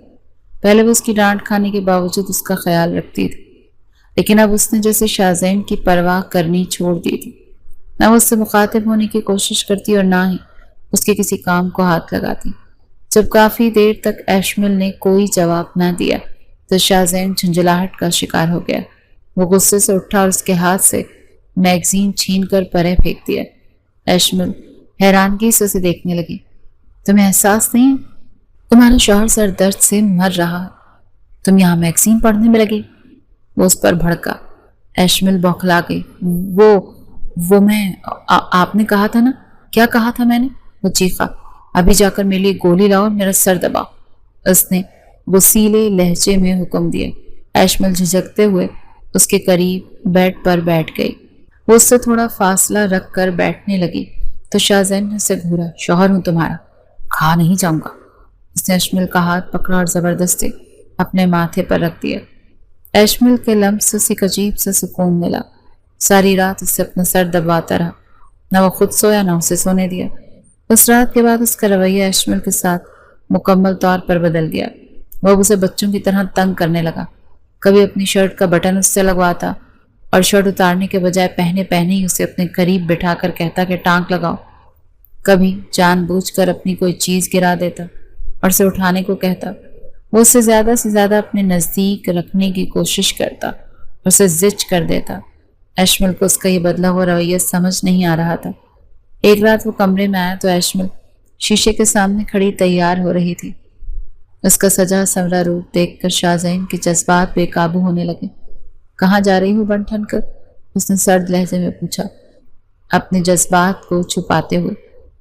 پہلے وہ اس کی ڈانٹ کھانے کے باوجود اس کا خیال رکھتی تھی، لیکن اب اس نے جیسے شاہزین کی پرواہ کرنی چھوڑ دی تھی۔ نہ وہ اس سے مخاطب ہونے کی کوشش کرتی اور نہ ہی اس کے کسی کام کو ہاتھ لگاتی۔ جب کافی دیر تک ایشمل نے کوئی جواب نہ دیا تو شاہزین جھنجھلاہٹ کا شکار ہو گیا۔ وہ غصے سے اٹھا اور اس کے ہاتھ سے میگزین چھین کر پرے پھینک دیا۔ ایشمل حیرانگی سے اسے دیکھنے لگی۔ تمہیں احساس نہیں؟ تمہارا شوہر سر درد سے مر رہا ہے، تم یہاں میگزین پڑھنے میں لگی؟ وہ اس پر بھڑکا۔ ایشمل بوکھلا گئی۔ وہ میں آپ نے کہا تھا نا؟ کیا کہا تھا میں نے؟ وہ چیخا۔ ابھی جا کر میرے لیے گولی لاؤ اور میرا سر دباؤ، اس نے غصیلے لہجے میں حکم دیا۔ ایشمل جھجکتے ہوئے اس کے قریب بیڈ پر بیٹھ گئی۔ وہ اس سے تھوڑا فاصلہ رکھ کر بیٹھنے لگی تو شاہزین نے اسے گھورا۔ شوہر ہوں تمہارا، کھا نہیں جاؤں گا۔ اس نے ایشمل کا ہاتھ پکڑا اور زبردستی اپنے ماتھے پر رکھ دیا۔ ایشمل کے لمس سے ایک عجیب سے سکون ملا۔ ساری رات اس سے اپنا سر دباتا رہا، نہ وہ خود سویا نہ اسے سونے دیا۔ اس رات کے بعد اس کا رویہ ایشمل کے ساتھ مکمل طور پر بدل گیا۔ وہ اب اسے بچوں کی طرح تنگ کرنے لگا۔ کبھی اپنی شرٹ کا بٹن اس سے لگواتا اور شرٹ اتارنے کے بجائے پہنے ہی اسے اپنے قریب بٹھا کر کہتا کہ ٹانک لگاؤ۔ کبھی جان بوجھ کر اپنی کوئی چیز گرا دیتا اور اسے اٹھانے کو کہتا۔ وہ اسے زیادہ سے زیادہ اپنے نزدیک رکھنے کی کوشش کرتا اور اسے زچ کر دیتا۔ ایشمل کو اس کا یہ بدلا ہوا رویہ سمجھ نہیں آ رہا تھا۔ ایک رات وہ کمرے میں آیا تو ایشمل شیشے کے سامنے کھڑی تیار ہو رہی تھی۔ اس کا سجا سنورا روپ دیکھ کر شاہزین کے جذبات بے قابو ہونے لگے۔ کہاں جا رہی ہوں بن ٹھن کر؟ اس نے سرد لہجے میں پوچھا، اپنے جذبات کو چھپاتے ہوئے۔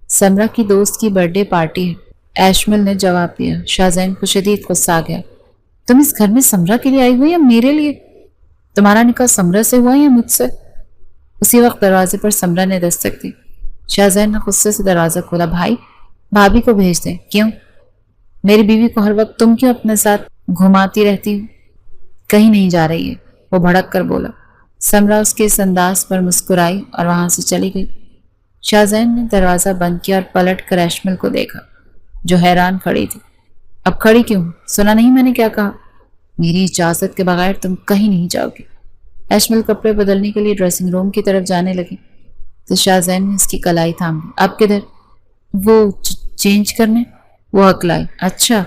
سمرا کی دوست کی برتھ ڈے پارٹی ہے، ایشمل نے جواب دیا۔ شاہزین کو شدید غصہ آ گیا۔ تم اس گھر میں سمرا کے لیے آئی ہوئی یا میرے لیے؟ تمہارا نکاح سمرا سے ہوا یا مجھ سے؟ اسی وقت دروازے پر سمرا نے دستک دی۔ شاہزین نے غصے سے دروازہ کھولا۔ بھائی، بھابھی کو بھیج دیں۔ کیوں؟ میری بیوی کو ہر وقت تم کیوں اپنے ساتھ گھماتی رہتی ہو؟ کہیں نہیں جا رہی ہے، وہ بھڑک کر بولا۔ سمرا اس کے اس انداز پر مسکرائی اور وہاں سے چلی گئی۔ شاہزین نے دروازہ بند کیا اور پلٹ کر ایشمل کو دیکھا جو حیران کھڑی تھی۔ اب کھڑی کیوں؟ سنا نہیں میں نے کیا کہا؟ میری اجازت کے بغیر تم کہیں نہیں جاؤ گی۔ ایشمل کپڑے بدلنے کے لیے ڈریسنگ روم کی طرف جانے لگی تو شاہزین نے اس کی کلائی تھام لی۔ اب کدھر؟ وہ چینج کرنے، وہ ہکلائی۔ اچھا،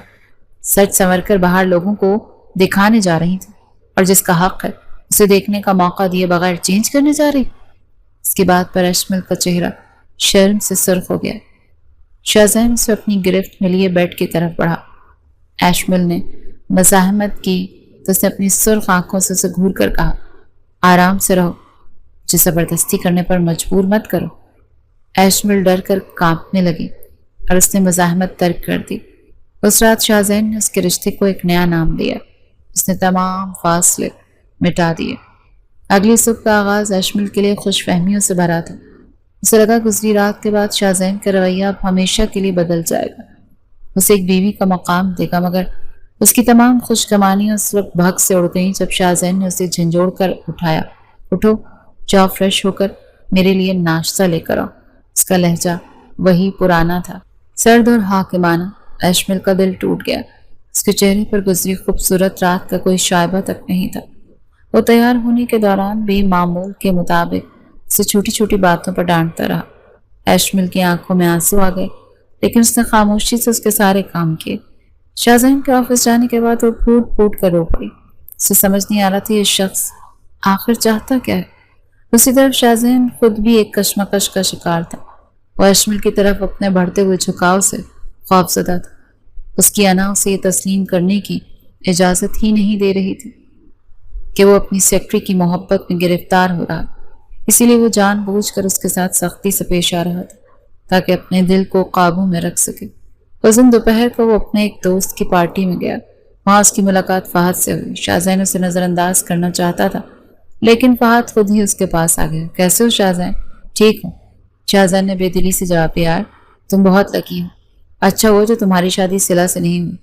سچ سنور کر باہر لوگوں کو دکھانے جا رہی تھی اور جس کا حق ہے اسے دیکھنے کا موقع دیے بغیر چینج کرنے جا رہی؟ اس کی بات پر ایشمل کا چہرہ شرم سے سرخ ہو گیا۔ شاہزین اسے اپنی گرفت میں لیے بیڈ کی طرف بڑھا۔ ایشمل نے مزاحمت کی تو اس نے اپنی سرخ آنکھوں سے اسے گھور کر کہا، آرام سے رہو، مجھے زبردستی کرنے پر مجبور مت کرو۔ ایشمل ڈر کر کانپنے لگی اور اس نے مزاحمت ترک کر دی۔ اس رات شاہ زین نے اس کے رشتے کو ایک نیا نام دیا۔ اس نے تمام فاصلے مٹا دیے۔ اگلی صبح کا آغاز ایشمل کے لیے خوش فہمیوں سے بھرا تھا۔ اسے لگا گزری رات کے بعد شاہ زین کا رویہ اب ہمیشہ کے لیے بدل جائے گا، اسے ایک بیوی کا مقام دے گا، مگر اس کی تمام خوشگمانیاں اس وقت بھگ سے اڑ گئیں جب شاہ زین نے اسے جھنجھوڑ کر اٹھایا۔ اٹھو، جاؤ فریش ہو کر میرے لیے ناشتہ لے کر آؤ۔ اس کا لہجہ وہی پرانا تھا، سرد اور حاکمانہ۔ ایشمل کا دل ٹوٹ گیا۔ اس کے چہرے پر گزری خوبصورت رات کا کوئی شائبہ تک نہیں تھا۔ وہ تیار ہونے کے دوران بھی معمول کے مطابق اسے چھوٹی چھوٹی باتوں پر ڈانٹتا رہا۔ ایشمل کی آنکھوں میں آنسو آ گئے، لیکن اس نے خاموشی سے اس کے سارے کام کیے۔ شاہ زین کے آفس جانے کے بعد وہ پھوٹ پھوٹ کر رو پڑی۔ اسے سمجھ نہیں آ رہا تھا یہ شخص آخر چاہتا کیا ہے۔ دوسری طرف شاہ زین خود بھی ایک کشمکش کا شکار تھا۔ وہ ایشمل کی طرف اپنے بڑھتے ہوئے جھکاؤ سے خوفزدہ تھا۔ اس کی انا اسے یہ تسلیم کرنے کی اجازت ہی نہیں دے رہی تھی کہ وہ اپنی سیکرٹری کی محبت میں گرفتار ہو رہا، اسی لیے وہ جان بوجھ کر اس کے ساتھ سختی سے پیش آ رہا تھا تاکہ اپنے دل کو قابو میں رکھ سکے۔ اس دن دوپہر کو وہ اپنے ایک دوست کی پارٹی میں گیا۔ وہاں اس کی ملاقات فہد سے ہوئی۔ شاہ زین اسے نظر انداز کرنا چاہتا تھا، لیکن فہد خود ہی اس کے پاس آ گیا۔ کیسے ہو شاہ زین؟ ٹھیک ہوں، شاہ زین نے بے دلی سے جواب دیا۔ یار تم بہت لکی ہو، اچھا ہوا جو تمہاری شادی صلہ سے نہیں ہوئی،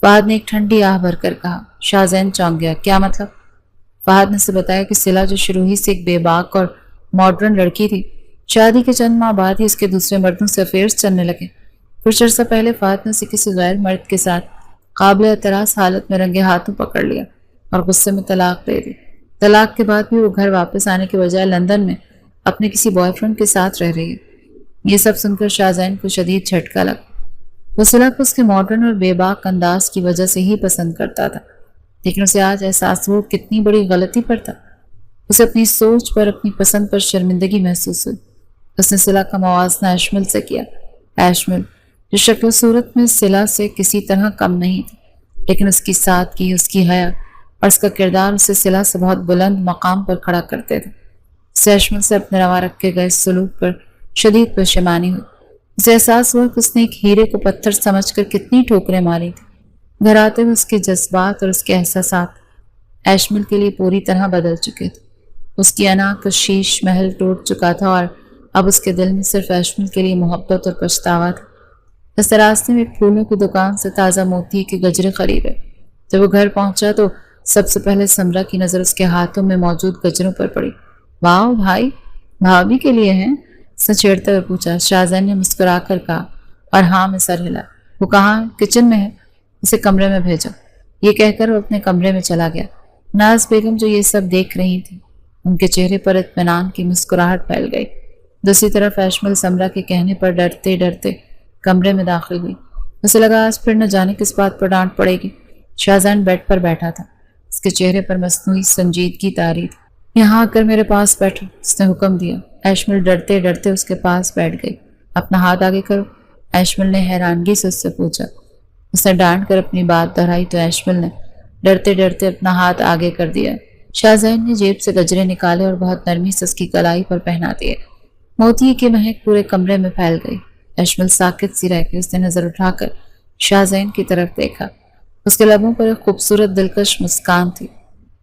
فہد نے ایک ٹھنڈی آہ بھر کر کہا۔ شاہ زین چونک گیا۔ کیا مطلب؟ فہد نے اسے بتایا کہ صلہ جو شروع ہی سے ایک بے باک اور ماڈرن لڑکی تھی، شادی کے چند ماہ بعد ہی اس کے دوسرے مردوں سے افیئرز چلنے لگے۔ کچھ عرصہ پہلے فہد نے اسے کسی غیر مرد کے ساتھ قابل اعتراض حالت میں رنگے ہاتھوں پکڑ لیا اور غصے میں طلاق دے دی۔ طلاق کے بعد بھی وہ گھر واپس آنے کے بجائے لندن میں اپنے کسی بوائے فرینڈ کے ساتھ رہ رہی ہے۔ یہ سب سن کر شاہ زین کو شدید جھٹکا لگا۔ وہ صلہ کو اس کے ماڈرن اور بے باک انداز کی وجہ سے ہی پسند کرتا تھا، لیکن اسے آج احساس ہوا کتنی بڑی غلطی پر تھا۔ اسے اپنی سوچ پر، اپنی پسند پر شرمندگی محسوس ہوئی۔ اس نے صلہ کا موازنہ ایشمل سے کیا۔ ایشمل جو شکل و صورت میں صلہ سے کسی طرح کم نہیں تھی، لیکن اس کی سادگی، اس کی حیا اور اس کا کردار اسے صلہ سے بہت بلند مقام پر کھڑا کرتے تھے۔ اسے ایشمل سے اپنے روا رکھے گئے سلوک پر شدید پشیمانی ہوئی۔ اسے احساس ہوا کہ اس نے ایک ہیرے کو پتھر سمجھ کر کتنی ٹھوکریں ماری تھی۔ گھر آتے ہوئے اس کے جذبات اور اس کے احساسات ایشمل کے لیے پوری طرح بدل چکے تھے۔ اس کی انا کا شیش محل ٹوٹ چکا تھا اور اب اس کے دل میں صرف ایشمل کے لیے محبت اور پچھتاوا تھا۔ اس راستے میں ایک پھولوں کی دکان سے تازہ موتی کے گجرے خریدے۔ جب وہ گھر پہنچا تو سب سے پہلے سمرہ کی نظر اس کے ہاتھوں میں موجود گجروں پر پڑی۔ واؤ بھائی، بھابھی کے لیے ہیں؟ اس نے چھیڑتے ہوئے پوچھا۔ شاہ زین نے مسکرا کر کہا اور ہاں میں سر ہلا۔ وہ کہاں ہے؟ کچن میں ہے، اسے کمرے میں بھیجو۔ یہ کہہ کر وہ اپنے کمرے میں چلا گیا۔ ناز بیگم جو یہ سب دیکھ رہی تھی، ان کے چہرے پر اطمینان کی مسکراہٹ پھیل گئی۔ دوسری طرف ایشمل سمرہ کے کہنے پر ڈرتے ڈرتے کمرے میں داخل ہوئی۔ اسے لگا آج پھر نہ جانے کس بات پر ڈانٹ پڑے گی۔ شاہ زین بیڈ پر بیٹھا تھا، اس کے چہرے پر مصنوعی سنجیدگی طاری تھی۔ یہاں آ کر میرے پاس بیٹھو، اس نے حکم دیا۔ ایشمل ڈرتے ڈرتے اس کے پاس بیٹھ گئی۔ اپنا ہاتھ آگے کرو، ایشمل نے حیرانگی سے اس سے پوچھا۔ اس نے ڈانٹ کر اپنی بات دہرائی تو ایشمل نے ڈرتے ڈرتے اپنا ہاتھ آگے کر دیا۔ شاہ زین نے جیب سے گجرے نکالے اور بہت نرمی سے اس کی کلائی پر پہنا دیے۔ موتی کی مہک پورے کمرے میں پھیل گئی۔ ایشمل ساکت سی رہ گئی۔ اس نے نظر اٹھا کر شاہ زین کی طرف دیکھا۔ اس کے لبوں پر ایک خوبصورت دلکش مسکان تھی۔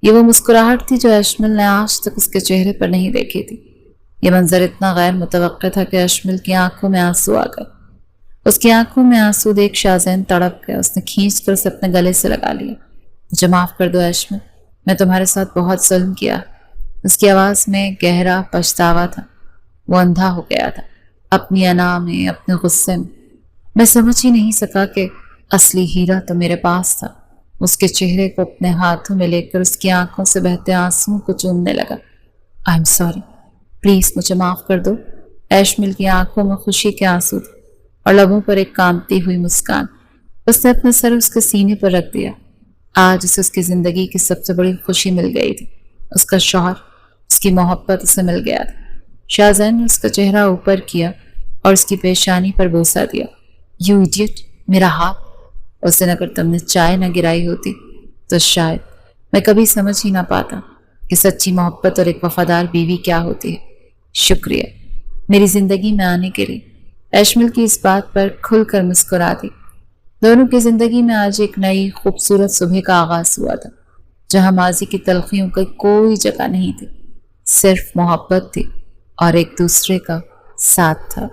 یہ وہ مسکراہٹ تھی جو ایشمل نے آج تک اس کے چہرے پر نہیں دیکھی تھی۔ یہ منظر اتنا غیر متوقع تھا کہ ایشمل کی آنکھوں میں آنسو آ گئے۔ اس کی آنکھوں میں آنسو دیکھ شاہ زین تڑپ گیا۔ اس نے کھینچ کر اسے اپنے گلے سے لگا لیا۔ مجھے معاف کر دو ایشمل، میں تمہارے ساتھ بہت ظلم کیا۔ اس کی آواز میں گہرا پچھتاوا تھا۔ وہ اندھا ہو گیا تھا اپنی انا میں، اپنے غصے میں۔ میں سمجھ ہی نہیں سکا کہ اصلی ہیرا تو میرے پاس تھا۔ اس کے چہرے کو اپنے ہاتھوں میں لے کر اس کی آنکھوں سے بہتے آنسوؤں کو چومنے لگا۔ آئی ایم سوری، پلیز مجھے معاف کر دو۔ ایشمل کی آنکھوں میں خوشی کے آنسو تھے اور لبوں پر ایک کانپتی ہوئی مسکان۔ اس نے اپنا سر اس کے سینے پر رکھ دیا۔ آج اسے اس کی زندگی کی سب سے بڑی خوشی مل گئی تھی۔ اس کا شوہر، اس کی محبت اسے مل گیا تھا۔ شاہ زین نے اس کا چہرہ اوپر کیا اور اس کی پیشانی پر بوسہ دیا۔ یو ایڈیٹ، میرا ہاتھ! اس دن اگر تم نے چائے نہ گرائی ہوتی تو شاید میں کبھی سمجھ ہی نہ پاتا کہ سچی محبت اور ایک وفادار بیوی کیا ہوتی ہے۔ شکریہ۔ میری زندگی میں آنے کے لیے۔ ایشمل کی اس بات پر کھل کر مسکرا دی۔ دونوں کی زندگی میں آج ایک نئی خوبصورت صبح کا آغاز ہوا تھا، جہاں ماضی کی تلخیوں کی کوئی جگہ نہیں تھی، صرف محبت تھی اور ایک دوسرے کا ساتھ تھا۔